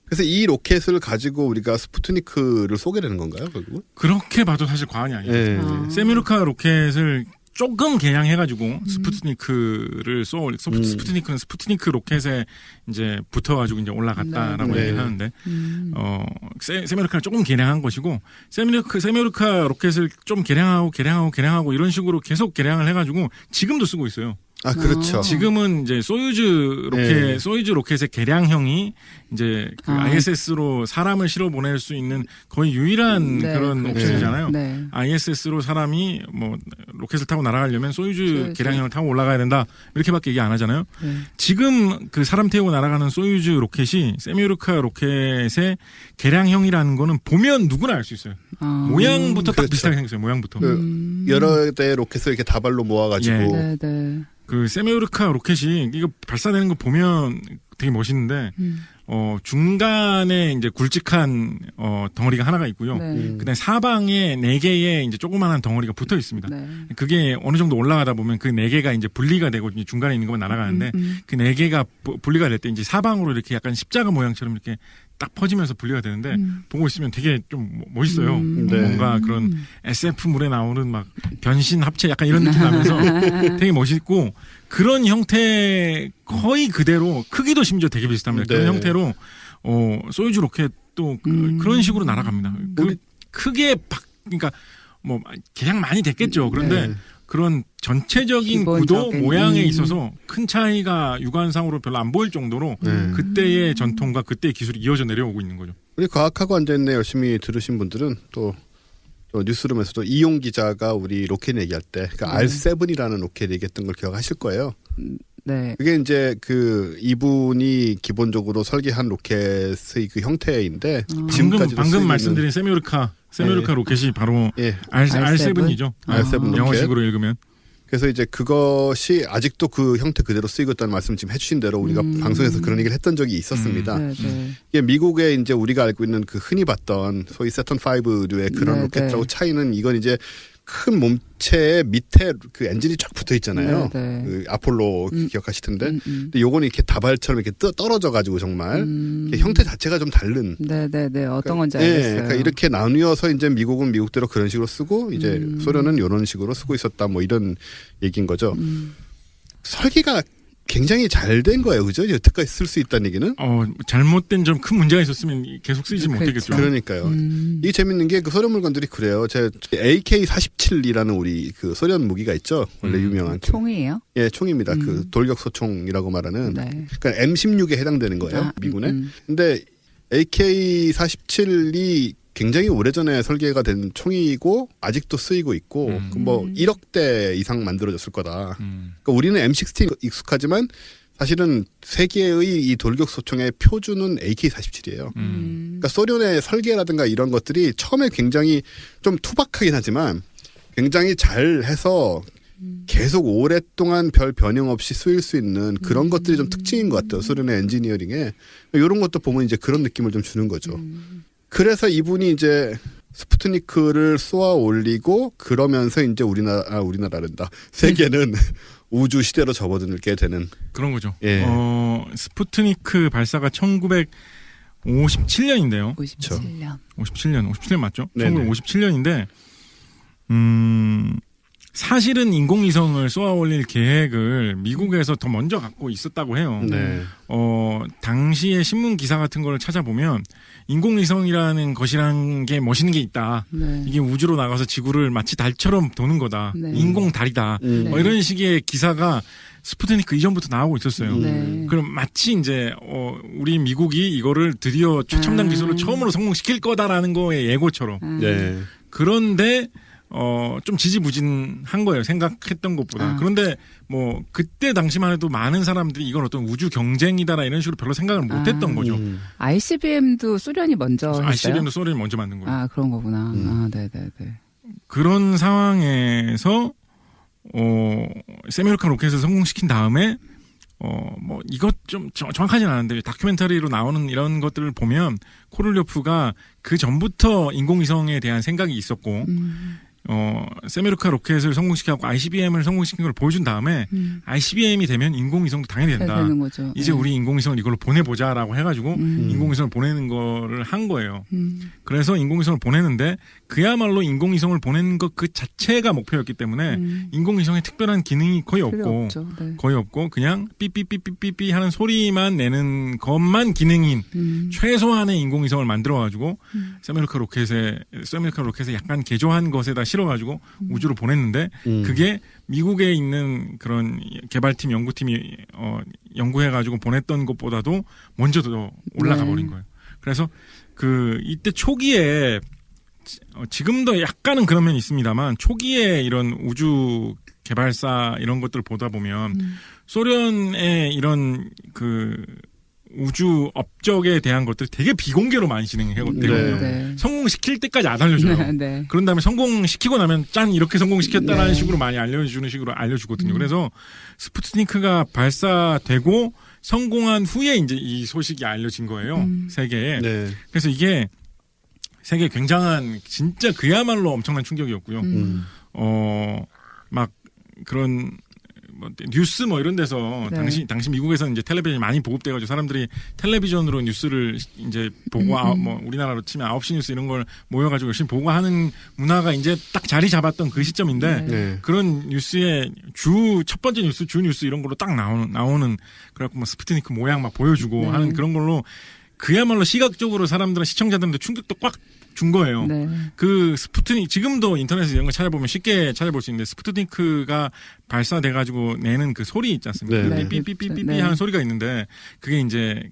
그래서 이 로켓을 가지고 우리가 스푸트니크를 쏘게 되는 건가요, 결국은? 그렇게 봐도 사실 과언이 아니에요. 예. 세미루카 로켓을 조금 개량해가지고 스푸트니크를 스푸트니크는 스푸트니크 로켓에 이제 붙어가지고 이제 올라갔다라고 네. 얘기를 하는데 세미루카를 조금 개량한 것이고 세미루카 로켓을 좀 개량하고 이런 식으로 계속 개량을 해가지고 지금도 쓰고 있어요. 아, 그렇죠. 지금은 이제 소유즈 로켓의 개량형이 이제 그 ISS로 사람을 실어 보낼 수 있는 거의 유일한 네, 그런 그렇죠. 옵션이잖아요. 네. ISS로 사람이 뭐 로켓을 타고 날아가려면 소유즈 개량형을 타고 올라가야 된다 이렇게밖에 얘기 안 하잖아요. 네. 지금 그 사람 태우고 날아가는 소유즈 로켓이 세미루카 로켓의 개량형이라는 거는 보면 누구나 알 수 있어요. 모양부터 딱 그렇죠. 비슷하게 생겼어요. 모양부터. 여러 대의 로켓을 이렇게 다발로 모아가지고 네, 네. 그 세미루카 로켓이 이거 발사되는 거 보면 되게 멋있는데 중간에 이제 굵직한 덩어리가 하나가 있고요. 네. 그다음에 사방에 4개의 이제 조그마한 덩어리가 붙어 있습니다. 네. 그게 어느 정도 올라가다 보면 그 4개가 이제 분리가 되고 이제 중간에 있는 것만 날아가는데 그 4개가 분리가 될 때 이제 사방으로 이렇게 약간 십자가 모양처럼 이렇게 딱 퍼지면서 분리가 되는데 보고 있으면 되게 좀 멋있어요. 네. 뭔가 그런 SF물에 나오는 막 변신 합체 약간 이런 느낌 나면서 되게 멋있고 그런 형태 거의 그대로 크기도 심지어 되게 비슷합니다. 네. 그런 형태로 소유즈 로켓도 그런 식으로 날아갑니다. 크게 그러니까 뭐 개량 많이 됐겠죠. 그런데 네. 그런 전체적인 구도 기본적인, 모양에 있어서 큰 차이가 육안상으로 별로 안 보일 정도로 그때의 전통과 그때의 기술이 이어져 내려오고 있는 거죠. 우리 과학하고 앉아있네 열심히 들으신 분들은 또 뉴스룸에서도 이용 기자가 우리 로켓 얘기할 때 그러니까 R7이라는 로켓 얘기했던 걸 기억하실 거예요. 네. 그게 이제 그 이분이 기본적으로 설계한 로켓의 그 형태인데 지금까지도 쓰이고 방금 있는 말씀드린 세미루카 로켓이 바로 예. R7이죠. R7 로켓. 영어식으로 읽으면. 그래서 이제 그것이 아직도 그 형태 그대로 쓰이고 있다는 말씀 지금 해주신 대로 우리가 방송에서 그런 얘기를 했던 적이 있었습니다. 네, 네. 이게 미국의 이제 우리가 알고 있는 그 흔히 봤던 소위 세턴 5류의 그런 네, 로켓하고 네. 차이는 이건 이제 큰 몸체에 밑에 그 엔진이 쫙 붙어 있잖아요. 네, 네. 그 아폴로 기억하실 텐데. 근데 요거는 이렇게 다발처럼 이렇게 떨어져 가지고 정말 이렇게 형태 자체가 좀 다른. 네, 네, 네. 어떤 건지 예, 알겠어요. 그러니까 이렇게 나누어서 이제 미국은 미국대로 그런 식으로 쓰고 이제 소련은 이런 식으로 쓰고 있었다 뭐 이런 얘기인 거죠. 설계가 굉장히 잘 된 거예요, 그죠? 여태까지 쓸 수 있다는 얘기는. 잘못된 좀 큰 문제가 있었으면 계속 쓰지 그렇죠. 못했겠죠. 그러니까요. 이게 재밌는 게 그 소련 물건들이 그래요. 제 AK-47이라는 우리 그 소련 무기가 있죠. 원래 유명한. 총이에요? 예, 총입니다. 그 돌격소총이라고 말하는. 네. 그러니까 M16에 해당되는 거예요. 미군에. 근데 AK-47이 굉장히 오래전에 설계가 된 총이고 아직도 쓰이고 있고 뭐 1억 대 이상 만들어졌을 거다. 그러니까 우리는 M16 익숙하지만 사실은 세계의 이 돌격소총의 표준은 AK-47이에요. 그러니까 소련의 설계라든가 이런 것들이 처음에 굉장히 좀 투박하긴 하지만 굉장히 잘해서 계속 오랫동안 별 변형 없이 쓰일 수 있는 그런 것들이 좀 특징인 것 같아요. 소련의 엔지니어링에. 이런 것도 보면 이제 그런 느낌을 좀 주는 거죠. 그래서 이분이 이제 스푸트니크를 쏘아 올리고 그러면서 이제 우리나라란다. 세계는 우주 시대로 접어들게 되는 그런 거죠. 예. 스푸트니크 발사가 1957년인데요. 57년. 57년 맞죠? 네네. 1957년인데 사실은 인공위성을 쏘아 올릴 계획을 미국에서 더 먼저 갖고 있었다고 해요. 네. 당시의 신문 기사 같은 걸 찾아보면 인공위성이라는 것이라는 게 멋있는 게 있다. 네. 이게 우주로 나가서 지구를 마치 달처럼 도는 거다. 네. 인공달이다. 뭐 이런 식의 기사가 스푸트니크 이전부터 나오고 있었어요. 네. 그럼 마치 이제 우리 미국이 이거를 드디어 최첨단 기술을 처음으로 성공시킬 거다라는 거의 예고처럼. 네. 그런데 좀 지지부진한 거예요. 생각했던 것보다. 그런데 뭐 그때 당시만 해도 많은 사람들이 이건 어떤 우주 경쟁이다라 이런 식으로 별로 생각을 못했던 거죠. ICBM도 소련이 먼저 했어요? ICBM도 소련이 먼저 만든 거예요. 아, 그런 거구나. 아, 네네네. 그런 상황에서 세미얼카 로켓을 성공시킨 다음에 뭐 이것 좀 정확하진 않은데 다큐멘터리로 나오는 이런 것들을 보면 코를료프가 그 전부터 인공위성에 대한 생각이 있었고 세미얼카 로켓을 성공시켜갖고 ICBM을 성공시킨 걸 보여준 다음에 ICBM이 되면 인공위성도 당연히 된다. 되는 거죠. 이제 네. 우리 인공위성을 이걸로 보내보자라고 해가지고 인공위성을 보내는 거를 한 거예요. 그래서 인공위성을 보내는데 그야말로 인공위성을 보내는 것 그 자체가 목표였기 때문에 인공위성에 특별한 기능이 거의 없고 없죠. 네. 거의 없고 그냥 삐삐삐삐삐삐 하는 소리만 내는 것만 기능인 최소한의 인공위성을 만들어가지고 세미얼카 로켓에 약간 개조한 것에다 실어가지고 우주로 보냈는데 그게 미국에 있는 그런 개발팀 연구팀이 연구해가지고 보냈던 것보다도 먼저 더 올라가 버린 거예요. 그래서 이때 초기에 지금도 약간은 그런 면이 있습니다만 초기에 이런 우주 개발사 이런 것들 보다 보면 소련의 이런 우주 업적에 대한 것들 되게 비공개로 많이 진행되거든요. 네. 성공시킬 때까지 안 알려줘요. 네, 네. 그런 다음에 성공시키고 나면 짠 이렇게 성공시켰다라는 식으로 많이 알려주는 식으로 알려주거든요. 그래서 스푸트니크가 발사되고 성공한 후에 이제 이 소식이 알려진 거예요. 세계에. 네. 그래서 이게 세계에 굉장한 진짜 그야말로 엄청난 충격이었고요. 막 그런 뉴스 이런 데서 네. 당시 미국에서는 이제 텔레비전이 많이 보급돼가지고 사람들이 텔레비전으로 뉴스를 이제 보고 우리나라로 치면 9시 뉴스 이런 걸 모여가지고 열심히 보고 하는 문화가 이제 딱 자리 잡았던 그 시점인데 네. 그런 뉴스에 첫 번째 뉴스, 주 뉴스 이런 걸로 딱 나오는 그래갖고 뭐 스푸트니크 모양 막 보여주고 하는 그런 걸로 그야말로 시각적으로 시청자들한테 충격도 꽉 준 거예요. 네. 지금도 인터넷에서 이런 거 찾아보면 쉽게 찾아볼 수 있는데 스푸트니크가 발사돼가지고 내는 그 소리 있지 않습니까? 네. 삐삐삐삐삐 네. 하는 소리가 있는데 그게 이제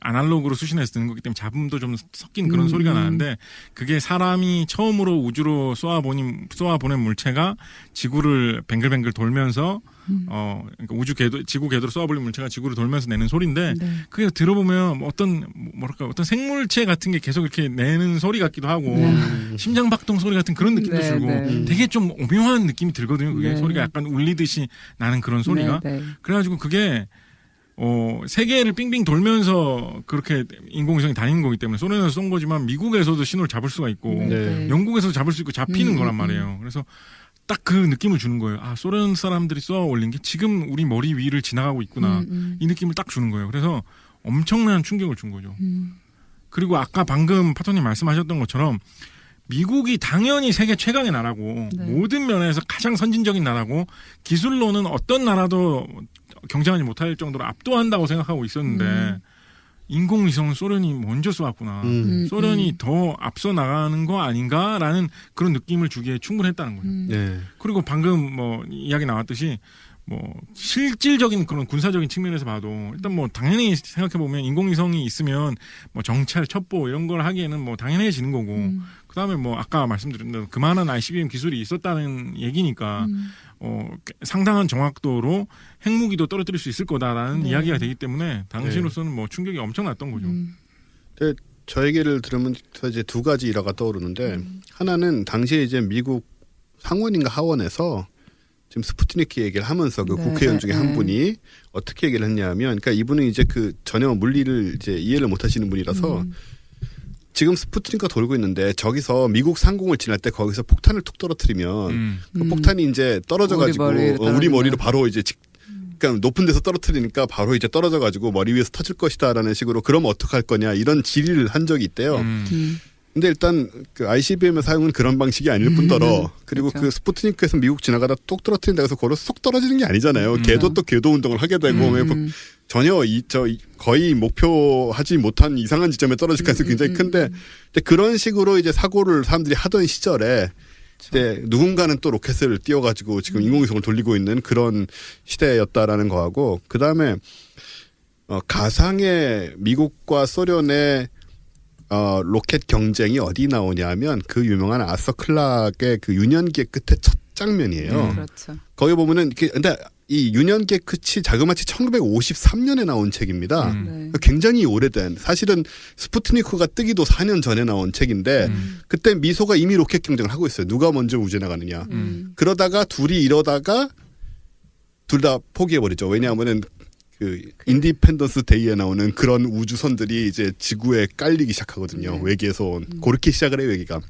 아날로그로 수신해서 듣는 거기 때문에 잡음도 좀 섞인 그런 소리가 나는데 그게 사람이 처음으로 우주로 쏘아보낸 물체가 지구를 뱅글뱅글 돌면서 그러니까 지구 궤도로 쏘아버린 물체가 지구를 돌면서 내는 소리인데 그게 들어보면 어떤 생물체 같은 게 계속 이렇게 내는 소리 같기도 하고 심장박동 소리 같은 그런 느낌도 네, 들고 네. 되게 좀 오묘한 느낌이 들거든요. 그게 네. 소리가 약간 울리듯이 나는 그런 소리가. 네, 네. 그래가지고 그게 세계를 빙빙 돌면서 그렇게 인공위성이 다니는 거기 때문에 소련에서 쏜 거지만 미국에서도 신호를 잡을 수가 있고 네. 영국에서도 잡을 수 있고 잡히는 거란 말이에요. 그래서 딱 그 느낌을 주는 거예요. 아, 소련 사람들이 쏘아 올린 게 지금 우리 머리 위를 지나가고 있구나. 이 느낌을 딱 주는 거예요. 그래서 엄청난 충격을 준 거죠. 그리고 아까 방금 파토님 말씀하셨던 것처럼 미국이 당연히 세계 최강의 나라고 네. 모든 면에서 가장 선진적인 나라고 기술로는 어떤 나라도 경쟁하지 못할 정도로 압도한다고 생각하고 있었는데 인공위성은 소련이 먼저 쏘았구나. 소련이 더 앞서 나가는 거 아닌가라는 그런 느낌을 주기에 충분했다는 거죠. 네. 그리고 방금 이야기 나왔듯이 실질적인 그런 군사적인 측면에서 봐도 일단 당연히 생각해 보면 인공위성이 있으면 정찰, 첩보 이런 걸 하기에는 당연해지는 거고 그다음에 아까 말씀드린 대로 그만한 ICBM 기술이 있었다는 얘기니까 상당한 정확도로 핵무기도 떨어뜨릴 수 있을 거다라는 이야기가 되기 때문에 당시로서는 충격이 엄청났던 거죠. 근데 저 얘기를 들으면서 이제 두 가지 일화가 떠오르는데 하나는 당시에 이제 미국 상원인가 하원에서 지금 스푸트니크 얘기를 하면서 그 네, 국회의원 중에 한 네. 분이 어떻게 얘기를 했냐면, 그러니까 이분은 이제 전혀 물리를 이제 이해를 못 하시는 분이라서 지금 스푸트니크가 돌고 있는데 저기서 미국 상공을 지날 때 거기서 폭탄을 툭 떨어뜨리면 그 폭탄이 이제 떨어져가지고 우리 머리로 바로 이제 그러니까 높은 데서 떨어뜨리니까 바로 이제 떨어져가지고 머리 위에서 터질 것이다라는 식으로 그러면 어떡할 거냐 이런 질의를 한 적이 있대요. 근데 일단 그 ICBM의 사용은 그런 방식이 아닐 뿐더러 그리고 그렇죠. 그 스푸트니크에서 미국 지나가다 똑 떨어뜨린다 해서 걸어 쏙 떨어지는 게 아니잖아요. 걔도 또 궤도 운동을 하게 되고 전혀 거의 목표하지 못한 이상한 지점에 떨어질 가능성이 굉장히 큰데 그런 식으로 이제 사고를 사람들이 하던 시절에 이제 누군가는 또 로켓을 띄워가지고 지금 인공위성을 돌리고 있는 그런 시대였다라는 거하고 그 다음에 가상의 미국과 소련의 로켓 경쟁이 어디 나오냐면 그 유명한 아서 클락의 그 유년기의 끝에 첫 장면이에요. 그렇죠. 거기 보면은 근데 이 유년기의 끝이 자그마치 1953년에 나온 책입니다. 네. 굉장히 오래된 사실은 스푸트니크가 뜨기도 4년 전에 나온 책인데 그때 미소가 이미 로켓 경쟁을 하고 있어요. 누가 먼저 우주에 나가느냐. 그러다가 둘이 이러다가 둘 다 포기해버리죠. 왜냐하면은 그 인디펜던스 데이에 나오는 그런 우주선들이 이제 지구에 깔리기 시작하거든요. 외계에서 온. 그렇게 시작을 해요, 여기가.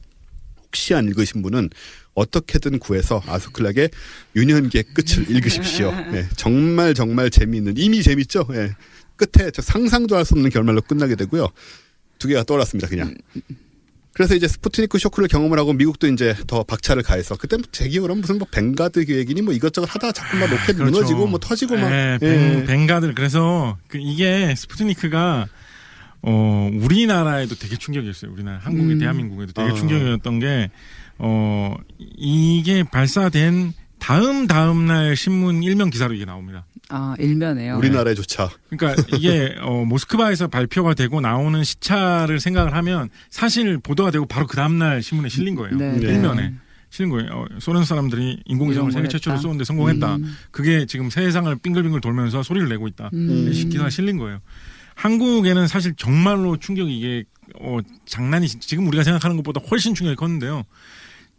혹시 안 읽으신 분은 어떻게든 구해서 아서 클락의 유년기의 끝을 읽으십시오. 예, 정말 정말 재미있는 이미 재밌죠. 예, 끝에 상상도 할 수 없는 결말로 끝나게 되고요. 두 개가 떠올랐습니다. 그냥. 그래서 이제 스푸트니크 쇼크를 경험을 하고 미국도 이제 더 박차를 가해서 그때 제 기억으로 무슨 뭐 벵가드 계획이니 뭐 이것저것 하다가 자꾸만 로켓 그렇죠. 무너지고 뭐 터지고 막. 벵가드 그래서 이게 스푸트니크가 우리나라에도 되게 충격이었어요. 우리나라 한국에 대한민국에도 되게 충격이었던 게 이게 발사된 다음 날 신문 일면 기사로 이게 나옵니다. 일면에요. 우리나라에조차. 그러니까 이게 모스크바에서 발표가 되고 나오는 시차를 생각을 하면 사실 보도가 되고 바로 그 다음 날 신문에 실린 거예요. 네. 일면에 실린 거예요. 소련 사람들이 인공위성을 세계 최초로 쏘는데 성공했다. 그게 지금 세상을 빙글빙글 돌면서 소리를 내고 있다. 기사가 실린 거예요. 한국에는 사실 정말로 충격이 이게 장난이 지금 우리가 생각하는 것보다 훨씬 충격이 컸는데요.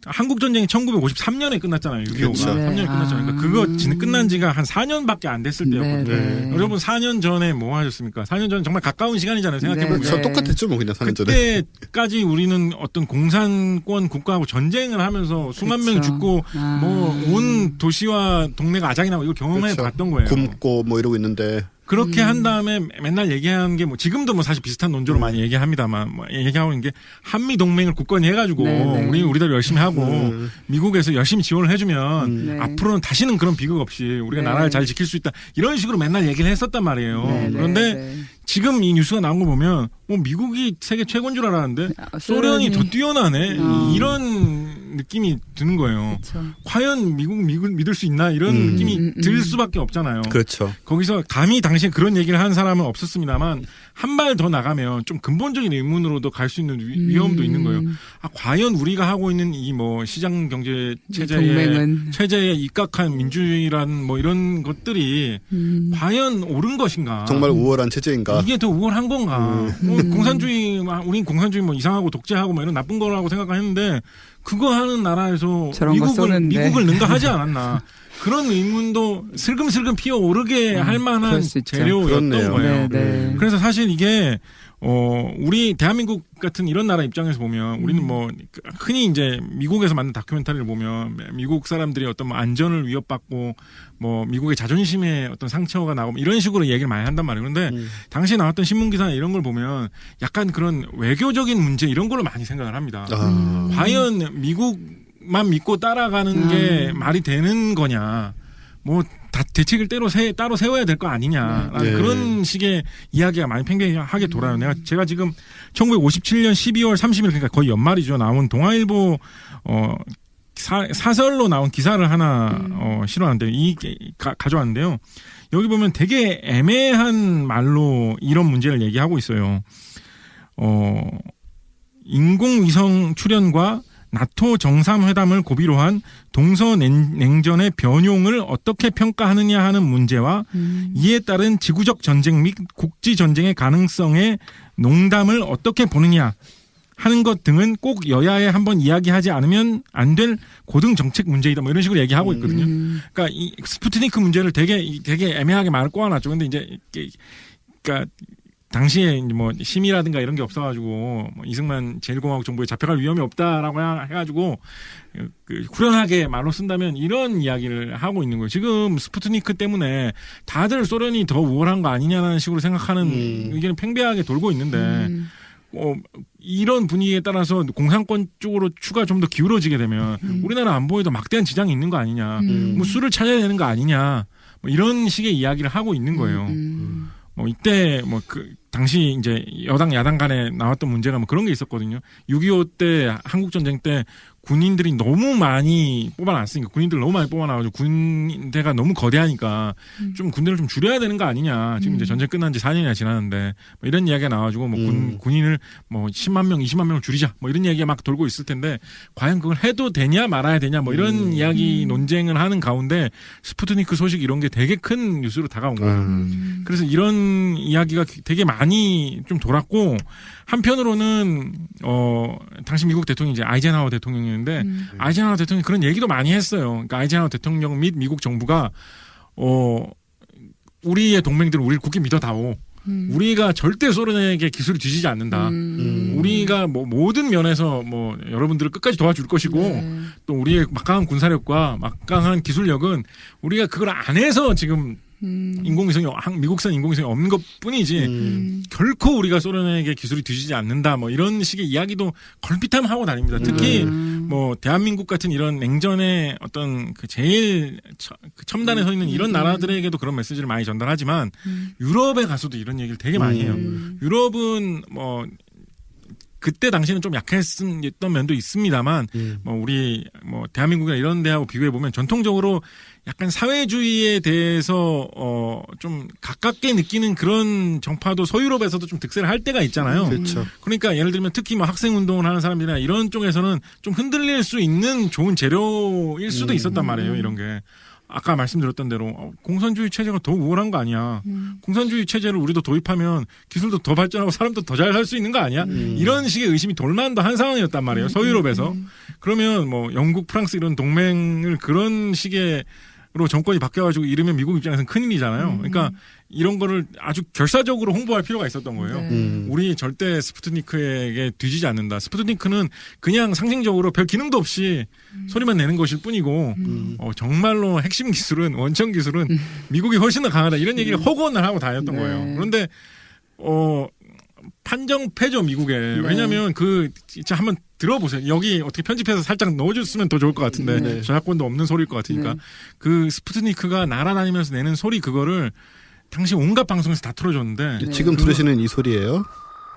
한국 전쟁이 1953년에 끝났잖아요. 6.25가. 그렇죠. 3년에 끝났잖아요. 그러니까 그거 끝난 지가 한 4년밖에 안 됐을 때였거든요. 네. 여러분 4년 전에 뭐 하셨습니까? 4년 전에 정말 가까운 시간이잖아요. 생각해보면. 저 똑같았죠, 뭐 그냥 4년 전에. 그때까지 우리는 어떤 공산권 국가하고 전쟁을 하면서 수만 명 죽고 뭐 온 도시와 동네가 아작이 나고 이걸 경험해 봤던 거예요. 굶고 뭐 이러고 있는데. 그렇게 한 다음에 맨날 얘기하는 게 뭐 지금도 뭐 사실 비슷한 논조로 많이 얘기합니다만 뭐 얘기하고 있는 게 한미 동맹을 굳건히 해가지고 우리는 우리대로 열심히 하고 미국에서 열심히 지원을 해주면 앞으로는 다시는 그런 비극 없이 우리가 나라를 잘 지킬 수 있다 이런 식으로 맨날 얘기를 했었단 말이에요. 그런데 지금 이 뉴스가 나온 거 보면 미국이 세계 최고인 줄 알았는데 소련이 더 뛰어나네 이런 느낌이 드는 거예요. 그쵸. 과연 미국을 믿을 수 있나 이런 느낌이 들 수밖에 없잖아요. 그렇죠. 거기서 감히 당시에 그런 얘기를 한 사람은 없었습니다만 한 발 더 나가면 좀 근본적인 의문으로도 갈 수 있는 위험도 있는 거예요. 과연 우리가 하고 있는 이 뭐 시장 경제 체제에 입각한 민주주의란 뭐 이런 것들이 과연 옳은 것인가? 정말 우월한 체제인가? 이게 더 우월한 건가? 공산주의, 우린 공산주의 뭐 이상하고 독재하고 뭐 이런 나쁜 거라고 생각했는데 그거 하는 나라에서 미국을 능가하지 않았나? 그런 의문도 슬금슬금 피어오르게 할 만한 재료였던 거예요. 네. 그래서 사실 이게 우리 대한민국 같은 이런 나라 입장에서 보면 우리는 뭐 흔히 이제 미국에서 만든 다큐멘터리를 보면 미국 사람들이 어떤 뭐 안전을 위협받고 뭐 미국의 자존심에 어떤 상처가 나고 이런 식으로 얘기를 많이 한단 말이에요. 그런데 당시에 나왔던 신문 기사나 이런 걸 보면 약간 그런 외교적인 문제 이런 걸로 많이 생각을 합니다. 과연 미국만 믿고 따라가는 게 말이 되는 거냐? 뭐 다 대책을 따로 세워야 될 거 아니냐 그런 식의 이야기가 많이 팽팽하게 돌아요. 제가 지금 1957년 12월 30일 그러니까 거의 연말이죠. 나온 동아일보 사설로 나온 기사를 하나 실어왔는데요. 가져왔는데요. 여기 보면 되게 애매한 말로 이런 문제를 얘기하고 있어요. 인공위성 출현과 나토 정상회담을 고비로 한 동서냉전의 변용을 어떻게 평가하느냐 하는 문제와 이에 따른 지구적 전쟁 및 국지 전쟁의 가능성에 농담을 어떻게 보느냐 하는 것 등은 꼭 여야에 한번 이야기하지 않으면 안 될 고등 정책 문제이다. 뭐 이런 식으로 얘기하고 있거든요. 그러니까 이 스푸트니크 문제를 되게 애매하게 말을 꼬아놨죠. 근데 이제 그러니까 당시에 뭐 심의라든가 이런 게 없어가지고 뭐 이승만 제1공화국 정부에 잡혀갈 위험이 없다라고 해가지고 후련하게 말로 쓴다면 이런 이야기를 하고 있는 거예요. 지금 스푸트니크 때문에 다들 소련이 더 우월한 거 아니냐는 식으로 생각하는 의견이 팽배하게 돌고 있는데 이런 분위기에 따라서 공산권 쪽으로 추가 좀 더 기울어지게 되면 우리나라 안보에도 막대한 지장이 있는 거 아니냐. 뭐 수를 찾아야 되는 거 아니냐. 뭐 이런 식의 이야기를 하고 있는 거예요. 뭐 이때 뭐 그 당시 이제 여당 야당 간에 나왔던 문제가 뭐 그런 게 있었거든요. 6.25 때 한국 전쟁 때 군인들이 너무 많이 뽑아놨으니까 군인들 너무 많이 뽑아놔가지고 군대가 너무 거대하니까 좀 군대를 좀 줄여야 되는 거 아니냐. 지금 이제 전쟁 끝난 지 4년이나 지났는데 뭐 이런 이야기가 나와가지고 뭐 군인을 뭐 10만 명, 20만 명을 줄이자 뭐 이런 이야기가 막 돌고 있을 텐데 과연 그걸 해도 되냐 말아야 되냐 뭐 이런 이야기 논쟁을 하는 가운데 스푸트니크 소식 이런 게 되게 큰 뉴스로 다가온 거예요. 그래서 이런 이야기가 되게 많이 좀 돌았고 한편으로는 당시 미국 대통령이 이제 아이젠하워 대통령이었는데 아이젠하워 대통령이 그런 얘기도 많이 했어요. 그러니까 아이젠하워 대통령 및 미국 정부가 우리의 동맹들은 우리를 굳게 믿어다오. 우리가 절대 소련에게 기술을 뒤지지 않는다. 우리가 뭐 모든 면에서 뭐 여러분들을 끝까지 도와줄 것이고 또 우리의 막강한 군사력과 막강한 기술력은 우리가 그걸 안 해서 지금 인공위성이 미국산 인공위성이 없는 것뿐이지 결코 우리가 소련에게 기술이 뒤지지 않는다 뭐 이런 식의 이야기도 걸핏하면 하고 다닙니다. 특히 뭐 대한민국 같은 이런 냉전의 어떤 그 제일 첨단에 서 있는 이런 나라들에게도 그런 메시지를 많이 전달하지만 유럽에 가서도 이런 얘기를 되게 많이 해요. 유럽은 뭐 그때 당시에는 좀 약했던 면도 있습니다만 뭐 우리 뭐 대한민국이나 이런 데하고 비교해 보면 전통적으로 약간 사회주의에 대해서 좀 가깝게 느끼는 그런 정파도 서유럽에서도 좀 득세를 할 때가 있잖아요. 그렇죠. 그러니까 예를 들면 특히 뭐 학생 운동을 하는 사람들이나 이런 쪽에서는 좀 흔들릴 수 있는 좋은 재료일 수도 있었단 말이에요. 이런 게. 아까 말씀드렸던 대로 공산주의 체제가 더 우월한 거 아니야. 공산주의 체제를 우리도 도입하면 기술도 더 발전하고 사람도 더 잘 살 수 있는 거 아니야. 이런 식의 의심이 돌만도 한 상황이었단 말이에요. 서유럽에서. 그러면 뭐 영국, 프랑스 이런 동맹을 그런 식의 로 정권이 바뀌어가지고 이르면 미국 입장에서는 큰일이잖아요. 그러니까 이런 거를 아주 결사적으로 홍보할 필요가 있었던 거예요. 우리 절대 스푸트니크에게 뒤지지 않는다. 스푸트니크는 그냥 상징적으로 별 기능도 없이 소리만 내는 것일 뿐이고 정말로 핵심 기술은 원천 기술은 미국이 훨씬 더 강하다. 이런 얘기를 허구원을 하고 다녔던 거예요. 그런데 판정패죠 미국에. 왜냐하면 진짜 한번 들어보세요. 여기 어떻게 편집해서 살짝 넣어줬으면 더 좋을 것 같은데 저작권도 없는 소리일 것 같으니까 그 스푸트니크가 날아다니면서 내는 소리 그거를 당시 온갖 방송에서 다 틀어줬는데 지금 들으시는 이 소리예요?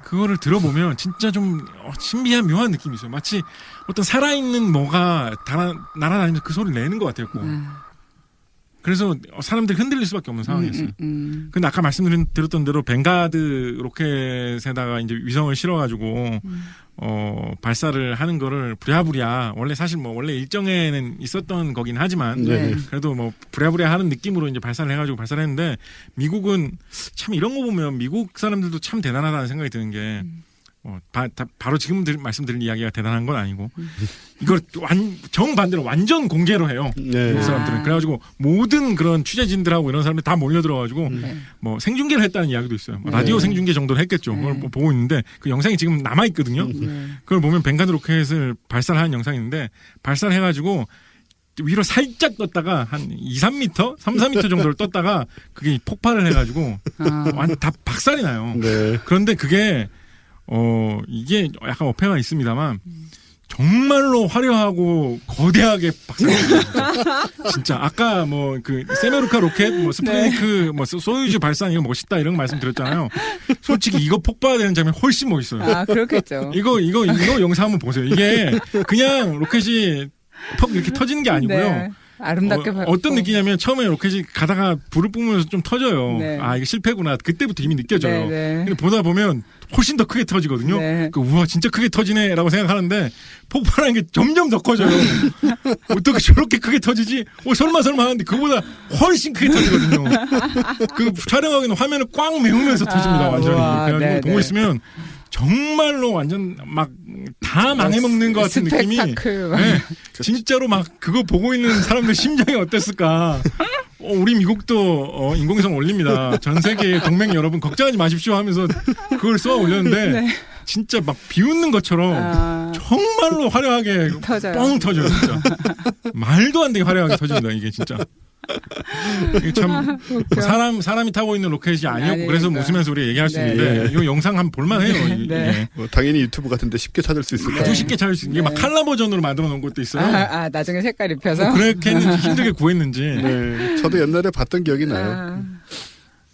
그거를 들어보면 진짜 좀 신비한 묘한 느낌이 있어요. 마치 어떤 살아있는 뭐가 날아다니면서 그 소리를 내는 것 같아요. 그래서 사람들이 흔들릴 수밖에 없는 상황이었어요. 근데 아까 말씀드렸던 대로 벵가드 로켓에다가 이제 위성을 실어가지고 발사를 하는 거를 부랴부랴 원래 사실 뭐 원래 일정에는 있었던 거긴 하지만 그래도 뭐 부랴부랴 하는 느낌으로 이제 발사를 해가지고 발사를 했는데 미국은 참 이런 거 보면 미국 사람들도 참 대단하다는 생각이 드는 게 바로 지금 말씀드린 이야기가 대단한 건 아니고 이걸 정반대로 완전 공개로 해요. 미국 사람들은. 그래가지고 모든 그런 취재진들하고 이런 사람들이 다 몰려들어가지고 뭐 생중계를 했다는 이야기도 있어요. 라디오 생중계 정도는 했겠죠. 그걸 보고 있는데 그 영상이 지금 남아있거든요. 그걸 보면 벵가드 로켓을 발사를 하는 영상이 있는데 발사를 해가지고 위로 살짝 떴다가 한 2, 3m? 3, 4m 정도를 떴다가 그게 폭발을 해가지고 완전 다 박살이 나요. 그런데 그게 이게 약간 어폐가 있습니다만 정말로 화려하고 거대하게 박살났어요. 진짜 아까 뭐 그 세메루카 로켓, 뭐 스푸트니크, 뭐 소유주 발사 이거 멋있다 이런 거 말씀드렸잖아요. 솔직히 이거 폭발되는 장면 훨씬 멋있어요. 아 그렇겠죠. 이거 영상 한번 보세요. 이게 그냥 로켓이 퍽 이렇게 터지는 게 아니고요. 아름답게 어떤 느낌이냐면 처음에 로켓이 가다가 불을 뿜으면서 좀 터져요. 아 이게 실패구나. 그때부터 이미 느껴져요. 근데 보다 보면 훨씬 더 크게 터지거든요. 우와 진짜 크게 터지네라고 생각하는데 폭발하는 게 점점 더 커져요. 어떻게 저렇게 크게 터지지? 설마 하는데 그보다 훨씬 크게 터지거든요. 그 촬영하기는 화면을 꽉 메우면서 터집니다. 완전히. 그래가지고 보고 있으면 정말로 완전 막 다 망해먹는 것 같은 느낌이. 진짜로 막 그거 보고 있는 사람들 심정이 어땠을까. 우리 미국도 인공위성 올립니다. 전 세계 동맹 여러분 걱정하지 마십시오 하면서 그걸 쏘아 올렸는데 진짜 막 비웃는 것처럼 정말로 화려하게 뻥 터져요. 진짜. 말도 안 되게 화려하게 터집니다. 이게 진짜. 이게 참 사람이 타고 있는 로켓이 아니었고 그래서 아니니까. 웃으면서 우리 얘기할 수 네. 있는데 이 영상 한번 볼만해요. 네. 당연히 유튜브 같은데 쉽게 찾을 수 있을 거예요. 아주 쉽게 찾을 수 있는 게 막 네. 칼라 버전으로 만들어 놓은 것도 있어요. 나중에 색깔 입혀서. 뭐 그렇게 했는지 힘들게 구했는지 네, 저도 옛날에 봤던 기억이 나요. 아,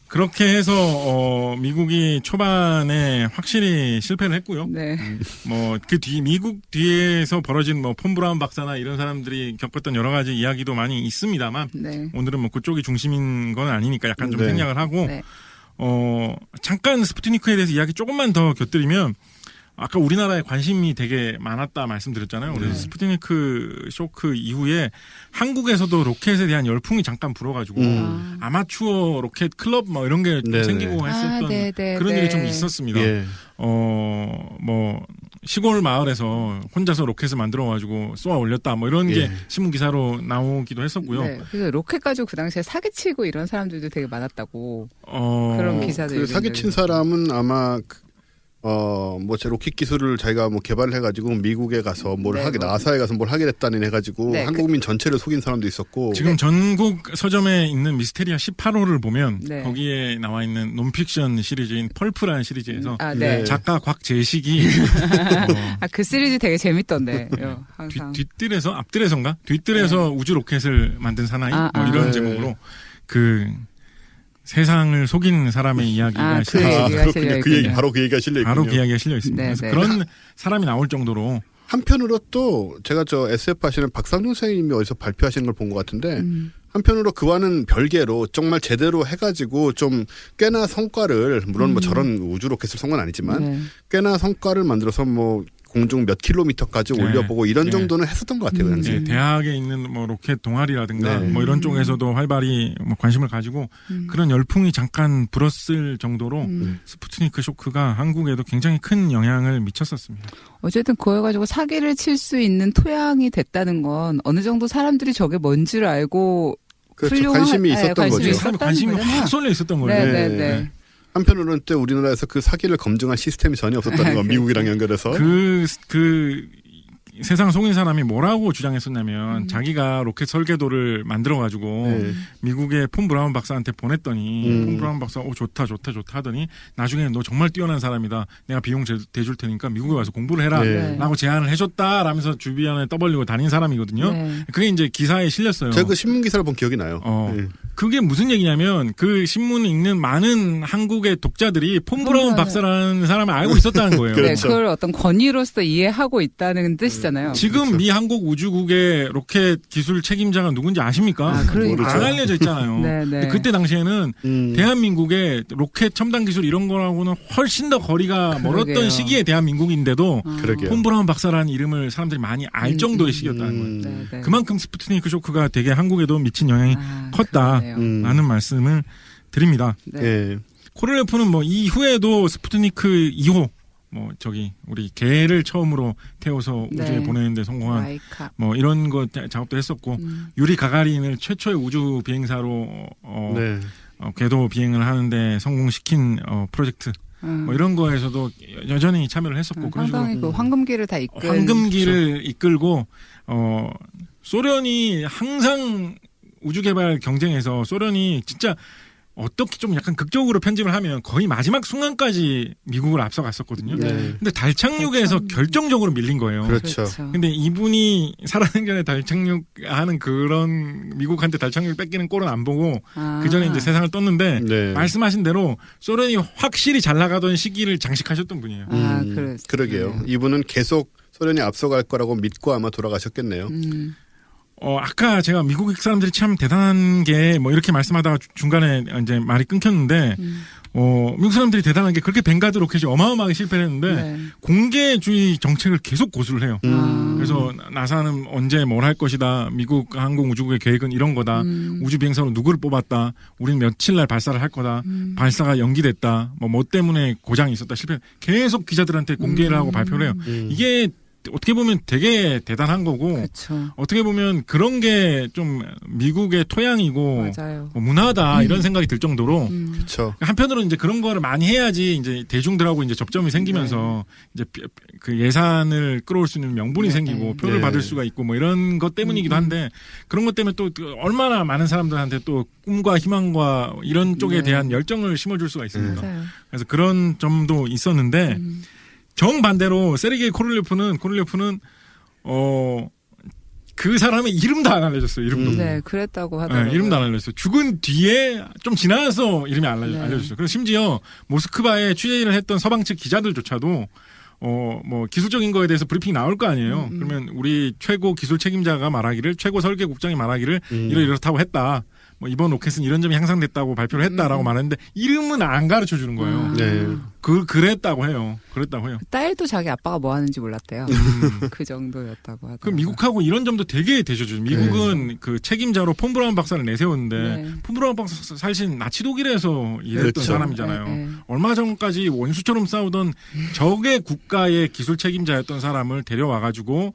그렇게 해서 미국이 초반에 확실히 실패를 했고요. 네. 뭐 그 뒤 미국 뒤에서 벌어진 뭐 폰 브라운 박사나 이런 사람들이 겪었던 여러 가지 이야기도 많이 있습니다만 네. 오늘은 뭐 그쪽이 중심인 건 아니니까 약간 좀 네. 생략을 하고 네. 잠깐 스푸트니크에 대해서 이야기 조금만 더 곁들이면 아까 우리나라에 관심이 되게 많았다 말씀드렸잖아요. 그래서 스푸트니크 쇼크 이후에 한국에서도 로켓에 대한 열풍이 잠깐 불어가지고 아마추어 로켓 클럽 뭐 이런 게 좀 네네. 생기고 했었던 네네. 그런 일이 좀 있었습니다. 예. 뭐 시골 마을에서 혼자서 로켓을 만들어가지고 쏘아 올렸다 뭐 이런 게 예. 신문 기사로 나오기도 했었고요. 네. 그래서 로켓 가지고 그 당시에 사기치고 이런 사람들도 되게 많았다고 그런 기사들. 그 사기친 사람은 아마 뭐 제 로켓 기술을 자기가 뭐 개발을 해가지고 미국에 가서 뭘 네, 하게 뭐. 나사에 가서 뭘 하겠다는 해가지고 네, 한국민 전체를 속인 사람도 있었고 지금 전국 서점에 있는 미스테리아 18호를 보면 네. 거기에 나와 있는 논픽션 시리즈인 펄프라는 시리즈에서 네. 작가 곽재식이 그 시리즈 되게 재밌던데. 항상. 뒷뜰에서 앞뜰에서인가 뒤뜰에서 우주 로켓을 만든 사나이 뭐 이런 네. 제목으로 그 세상을 속인 사람의 이야기가 그 실려 얘기가 그렇군요. 실려 그 얘기 있군요. 바로 그 얘기가 실려 있군요. 바로 그 이야기가 실려 있습니다. 네, 그래서 네. 그런 사람이 나올 정도로 한편으로 또 제가 저 SF 하시는 박상준 선생님이 어디서 발표하시는 걸 본 것 같은데 한편으로 그와는 별개로 정말 제대로 해가지고 좀 꽤나 성과를 물론 뭐 저런 우주 로켓을 쏜 건 아니지만 네. 꽤나 성과를 만들어서 뭐 공중 몇 킬로미터까지 네. 올려보고 이런 네. 정도는 했었던 것 같아요. 그 당시에. 네, 대학에 있는 뭐 로켓 동아리라든가 네. 뭐 이런 쪽에서도 활발히 뭐 관심을 가지고 그런 열풍이 잠깐 불었을 정도로 스푸트니크 쇼크가 한국에도 굉장히 큰 영향을 미쳤었습니다. 어쨌든 그거 가지고 사기를 칠 수 있는 토양이 됐다는 건 어느 정도 사람들이 저게 뭔지를 알고 그렇죠. 훌륭한- 관심이 있었던 관심이 거죠. 있었- 관심이 거잖아요. 확 쏠려 있었던 거예요. 네, 네. 네. 한편으로는 또 우리나라에서 그 사기를 검증한 시스템이 전혀 없었다는 건 미국이랑 연결해서 그 세상 속인 사람이 뭐라고 주장했었냐면 자기가 로켓 설계도를 만들어가지고 네. 미국의 폰 브라운 박사한테 보냈더니 폰 브라운 박사 좋다 하더니 나중에 너 정말 뛰어난 사람이다. 내가 비용 대줄 테니까 미국에 와서 공부를 해라. 네. 라고 제안을 해줬다라면서 주변에 떠벌리고 다닌 사람이거든요. 네. 그게 이제 기사에 실렸어요. 제가 그 신문 기사를 본 기억이 나요. 네. 그게 무슨 얘기냐면 그 신문을 읽는 많은 한국의 독자들이 폰 브라운 박사라는 사람을 알고 있었다는 거예요. 네, 그렇죠. 그걸 어떤 권위로서 이해하고 있다는 뜻이잖아요. 지금 미 한국우주국의 로켓 기술 책임자가 누군지 아십니까? 그러니까. 안 알려져 있잖아요. 네, 네. 근데 그때 당시에는 대한민국의 로켓 첨단 기술 이런 거라고는 훨씬 더 거리가 멀었던 그러게요. 시기에 대한민국인데도 그러게요. 폰 브라운 박사라는 이름을 사람들이 많이 알 정도의 시기였다는 거예요. 네, 네. 그만큼 스푸트니크 쇼크가 되게 한국에도 미친 영향이 컸다라는 그러네요. 말씀을 드립니다. 네. 예. 코를레프는 뭐 이후에도 스푸트니크 2호 우리 개를 처음으로 태워서 네. 우주에 보내는데 성공한 마이카. 뭐 이런 거 작업도 했었고 유리 가가린을 최초의 우주 비행사로 네. 궤도 비행을 하는데 성공시킨 프로젝트 뭐 이런 거에서도 여전히 참여를 했었고 그런 식으로 상당히 그 황금기를 다 이끈. 황금기를 이끌고 소련이 항상 우주 개발 경쟁에서 소련이 진짜 어떻게 좀 약간 극적으로 편집을 하면 거의 마지막 순간까지 미국을 앞서갔었거든요. 네. 근데 달 착륙에서 결정적으로 밀린 거예요. 그렇죠. 근데 이분이 살아생전에 달 착륙하는 그런 미국한테 달 착륙 뺏기는 꼴은 안 보고 그 전에 이제 세상을 떴는데 네. 말씀하신 대로 소련이 확실히 잘 나가던 시기를 장식하셨던 분이에요. 그러게요. 이분은 계속 소련이 앞서갈 거라고 믿고 아마 돌아가셨겠네요. 아까 제가 미국 사람들이 참 대단한 게 뭐 이렇게 말씀하다가 중간에 이제 말이 끊겼는데 미국 사람들이 대단한 게 그렇게 뱅가드 로켓이 어마어마하게 실패를 했는데 네. 공개주의 정책을 계속 고수를 해요. 그래서 나사는 언제 뭘 할 것이다. 미국 항공우주국의 계획은 이런 거다. 우주 비행사로 누구를 뽑았다. 우리는 며칠 날 발사를 할 거다. 발사가 연기됐다. 뭐 때문에 고장이 있었다. 실패. 계속 기자들한테 공개를 하고 발표를 해요. 이게 어떻게 보면 되게 대단한 거고 그렇죠. 어떻게 보면 그런 게 좀 미국의 토양이고 맞아요. 뭐 문화다 이런 생각이 들 정도로 그렇죠. 한편으로는 이제 그런 거를 많이 해야지 이제 대중들하고 이제 접점이 생기면서 이제 그 예산을 끌어올 수 있는 명분이 네. 생기고 표를 네. 받을 수가 있고 뭐 이런 것 때문이기도 한데 그런 것 때문에 또 얼마나 많은 사람들한테 또 꿈과 희망과 이런 쪽에 네. 대한 열정을 심어줄 수가 있습니다. 맞아요. 그래서 그런 점도 있었는데 정반대로 세르게이 코를리오프는 그 사람의 이름도 안 알려줬어요. 이름도. 네, 그랬다고 하더라고요. 네, 이름도 안 알려줬어요. 죽은 뒤에 좀 지나서 이름이 네. 알려줬어요. 그래서 심지어 모스크바에 취재를 했던 서방 측 기자들조차도 뭐 기술적인 거에 대해서 브리핑 나올 거 아니에요. 그러면 우리 최고 기술 책임자가 말하기를 최고 설계국장이 말하기를 이렇다고 했다. 뭐 이번 로켓은 이런 점이 향상됐다고 발표를 했다라고 말했는데 이름은 안 가르쳐 주는 거예요. 네. 그랬다고 해요. 딸도 자기 아빠가 뭐 하는지 몰랐대요. 그 정도였다고 하더라고요. 그 미국하고 이런 점도 되게 대조죠. 미국은 그 책임자로 폰 브라운 박사를 내세웠는데 네. 폰 브라운 박사 사실 나치 독일에서 일했던 그렇죠. 사람이잖아요. 네. 얼마 전까지 원수처럼 싸우던 적의 국가의 기술 책임자였던 사람을 데려와가지고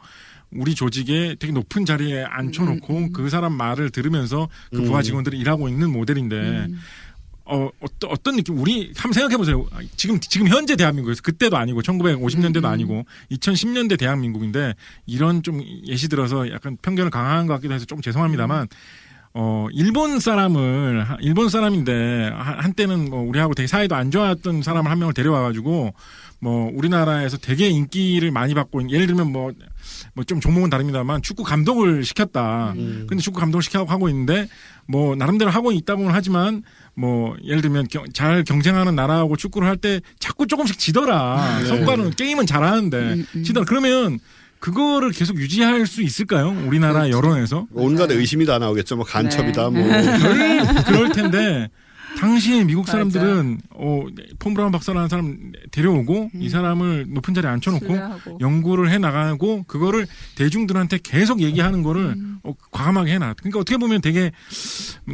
우리 조직에 되게 높은 자리에 앉혀놓고 그 사람 말을 들으면서 그 부하 직원들이 일하고 있는 모델인데 어떤 느낌? 우리 한번 생각해 보세요. 지금 현재 대한민국에서 그때도 아니고 1950년대도 아니고 2010년대 대한민국인데 이런 좀 예시 들어서 약간 편견을 강화한 것 같기도 해서 좀 죄송합니다만 일본 사람인데 한때는 뭐 우리하고 되게 사이도 안 좋았던 사람을 한 명을 데려와가지고 뭐 우리나라에서 되게 인기를 많이 받고 있는, 예를 들면 뭐 좀 종목은 다릅니다만 축구 감독을 시켰다. 근데 축구 감독을 시켜서 하고 있는데 뭐 나름대로 하고 있다고는 하지만 뭐 예를 들면 잘 경쟁하는 나라하고 축구를 할 때 자꾸 조금씩 지더라. 네. 성과는 게임은 잘하는데 지더라. 그러면 그거를 계속 유지할 수 있을까요? 우리나라 여론에서? 온갖 의심이 다 나오겠죠. 뭐 간첩이다. 뭐. 그럴 텐데 당시에 미국 사람들은 폰 브라운 박사라는 사람 데려오고 이 사람을 높은 자리에 앉혀놓고 신뢰하고. 연구를 해나가고 그거를 대중들한테 계속 얘기하는 거를 과감하게 해놔. 그러니까 어떻게 보면 되게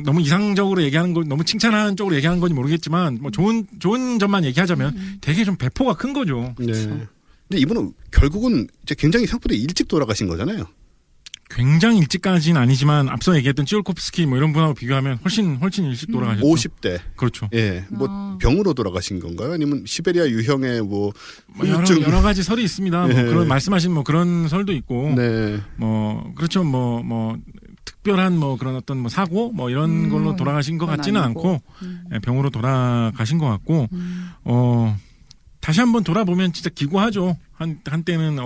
너무 이상적으로 얘기하는 거, 너무 칭찬하는 쪽으로 얘기하는 건지 모르겠지만 뭐 좋은 점만 얘기하자면 되게 좀 배포가 큰 거죠. 네. 근데 이분은 결국은 이제 굉장히 생각보다 일찍 돌아가신 거잖아요. 굉장히 일찍까지는 아니지만 앞서 얘기했던 찌올코프스키 뭐 이런 분하고 비교하면 훨씬 일찍 돌아가셨죠. 50대. 그렇죠. 예. 뭐 병으로 돌아가신 건가요? 아니면 시베리아 유형의 뭐 여러 가지 설이 있습니다. 네. 뭐 그런 말씀하신 뭐 그런 설도 있고, 네. 뭐 그렇죠. 뭐 특별한 뭐 그런 어떤 뭐 사고 뭐 이런 걸로 돌아가신 것 그건 같지는 아니고. 않고 예, 병으로 돌아가신 것 같고, 다시 한번 돌아보면 진짜 기구하죠. 한때는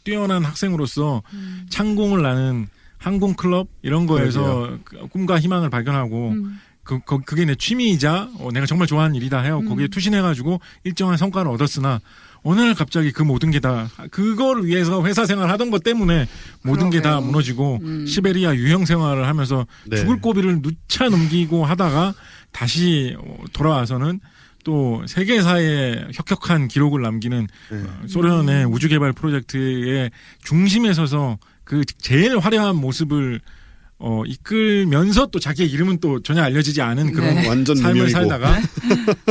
뛰어난 학생으로서 창공을 나는 항공클럽 이런 거에서 꿈과 희망을 발견하고 그게 내 취미이자 내가 정말 좋아하는 일이다 해요. 거기에 투신해가지고 일정한 성과를 얻었으나 어느 날 갑자기 그 모든 게 다 그걸 위해서 회사 생활 하던 것 때문에 모든 게 다 그러게요. 무너지고 시베리아 유형 생활을 하면서 네. 죽을 고비를 누차 넘기고 하다가 다시 돌아와서는 또 세계사에 혁혁한 기록을 남기는 소련의 우주개발 프로젝트의 중심에 서서 그 제일 화려한 모습을 이끌면서 또 자기의 이름은 또 전혀 알려지지 않은 그런 네. 완전 삶을 무명이고. 살다가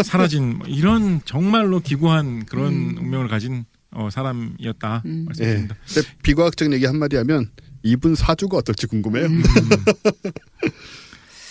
사라진 이런 정말로 기구한 그런 운명을 가진 사람이었다 예. 말씀드립니다. 근데 비과학적인 얘기 한마디 하면 이분 사주가 어떨지 궁금해요.